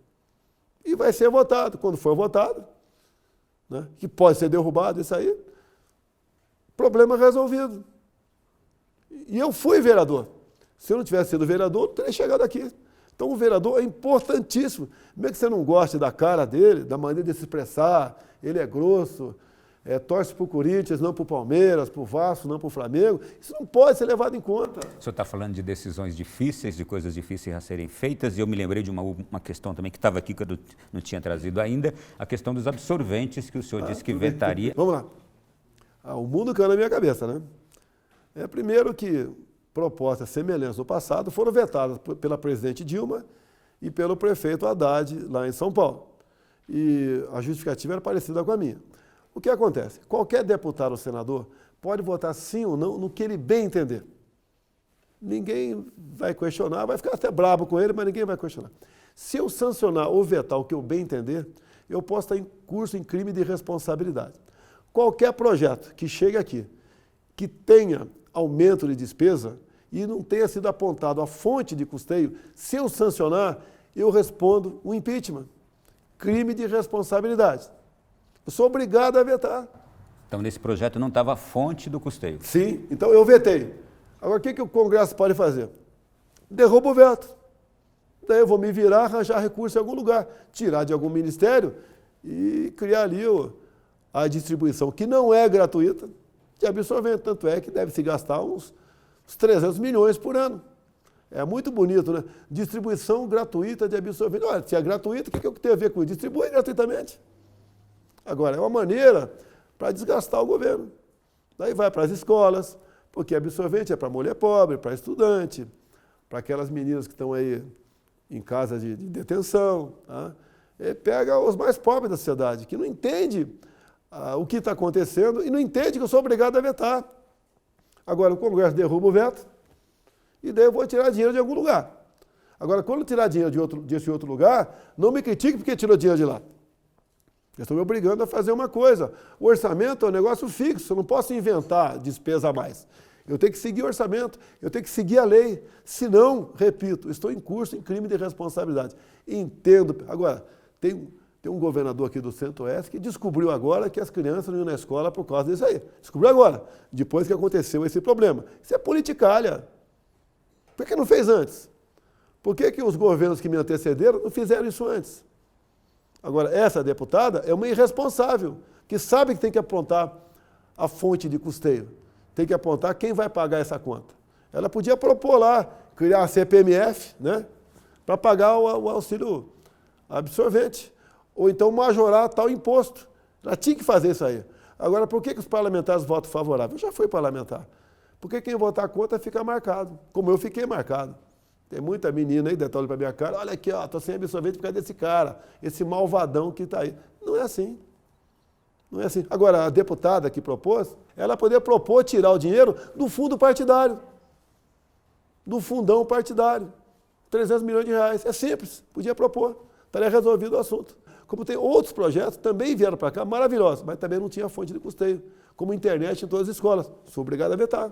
E vai ser votado. Quando for votado, né, que pode ser derrubado, isso aí, problema resolvido. E eu fui vereador. Se eu não tivesse sido vereador, eu não teria chegado aqui. Então, o vereador é importantíssimo. Mesmo que você não goste da cara dele, da maneira de se expressar, ele é grosso, torce para o Corinthians, não para o Palmeiras, para o Vasco, não para o Flamengo. Isso não pode ser levado em conta.
O senhor está falando de decisões difíceis, de coisas difíceis a serem feitas, e eu me lembrei de uma questão também que estava aqui, que eu não tinha trazido ainda, a questão dos absorventes, que o senhor disse que vetaria.
Vamos lá. O mundo caiu na minha cabeça, né? Primeiro que propostas semelhantes no passado foram vetadas pela presidente Dilma e pelo prefeito Haddad, lá em São Paulo. E a justificativa era parecida com a minha. O que acontece? Qualquer deputado ou senador pode votar sim ou não no que ele bem entender. Ninguém vai questionar, vai ficar até bravo com ele, mas ninguém vai questionar. Se eu sancionar ou vetar o que eu bem entender, eu posso estar em curso em crime de responsabilidade. Qualquer projeto que chegue aqui, que tenha aumento de despesa e não tenha sido apontado a fonte de custeio, se eu sancionar, eu respondo o impeachment. Crime de responsabilidade. Eu sou obrigado a vetar.
Então, nesse projeto não estava a fonte do custeio.
Sim, então eu vetei. Agora, o que o Congresso pode fazer? Derruba o veto. Daí eu vou me virar, arranjar recurso em algum lugar, tirar de algum ministério e criar ali a distribuição, que não é gratuita, de absorvente. Tanto é que deve se gastar uns 300 milhões por ano. É muito bonito, né? Distribuição gratuita de absorvente. Olha, se é gratuito, o que tem a ver com isso? Distribui gratuitamente. Agora, é uma maneira para desgastar o governo. Daí vai para as escolas, porque absorvente é para mulher pobre, para estudante, para aquelas meninas que estão aí em casa de detenção. Tá? Pega os mais pobres da sociedade, que não entendem o que está acontecendo e não entende que eu sou obrigado a vetar. Agora o Congresso derruba o veto e daí eu vou tirar dinheiro de algum lugar. Agora, quando tirar dinheiro desse outro lugar, não me critique porque tirou dinheiro de lá. Eu estou me obrigando a fazer uma coisa. O orçamento é um negócio fixo, eu não posso inventar despesa a mais. Eu tenho que seguir o orçamento, eu tenho que seguir a lei. Senão, repito, estou em curso em crime de responsabilidade. Entendo. Agora, tem um governador aqui do Centro-Oeste que descobriu agora que as crianças não iam na escola por causa disso aí. Descobriu agora, depois que aconteceu esse problema. Isso é politicalha. Por que não fez antes? Por que os governos que me antecederam não fizeram isso antes? Agora, essa deputada é uma irresponsável, que sabe que tem que apontar a fonte de custeio. Tem que apontar quem vai pagar essa conta. Ela podia propor lá, criar a CPMF, né, para pagar o auxílio absorvente. Ou então majorar tal imposto. Ela tinha que fazer isso aí. Agora, por que os parlamentares votam favorável? Eu já fui parlamentar. Porque quem votar contra fica marcado, como eu fiquei marcado. Tem muita menina aí, detalhe para minha cara, olha aqui, estou sem absorvente por causa desse cara, esse malvadão que está aí. Não é assim. Não é assim. Agora, a deputada que propôs, ela poderia propor tirar o dinheiro do fundo partidário, do fundão partidário, 300 milhões de reais. É simples, podia propor, estaria resolvido o assunto. Como tem outros projetos, também vieram para cá, maravilhosos, mas também não tinha fonte de custeio, como internet em todas as escolas. Sou obrigado a vetar.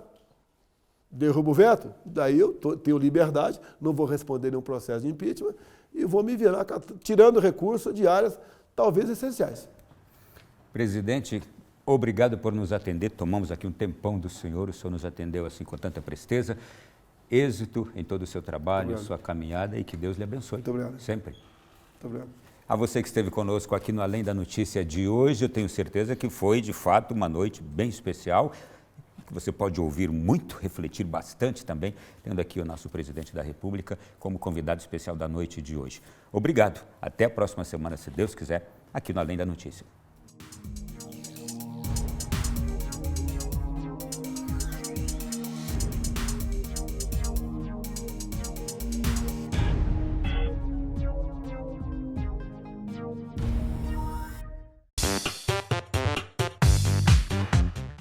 Derrubo o veto, daí eu tenho liberdade, não vou responder nenhum processo de impeachment e vou me virar tirando recursos de áreas talvez essenciais.
Presidente, obrigado por nos atender. Tomamos aqui um tempão do senhor, o senhor nos atendeu assim com tanta presteza. Êxito em todo o seu trabalho, sua caminhada e que Deus lhe abençoe.
Muito obrigado.
Sempre.
Muito obrigado.
A você que esteve conosco aqui no Além da Notícia de hoje, eu tenho certeza que foi, de fato, uma noite bem especial, que você pode ouvir muito, refletir bastante também, tendo aqui o nosso presidente da República como convidado especial da noite de hoje. Obrigado. Até a próxima semana, se Deus quiser, aqui no Além da Notícia.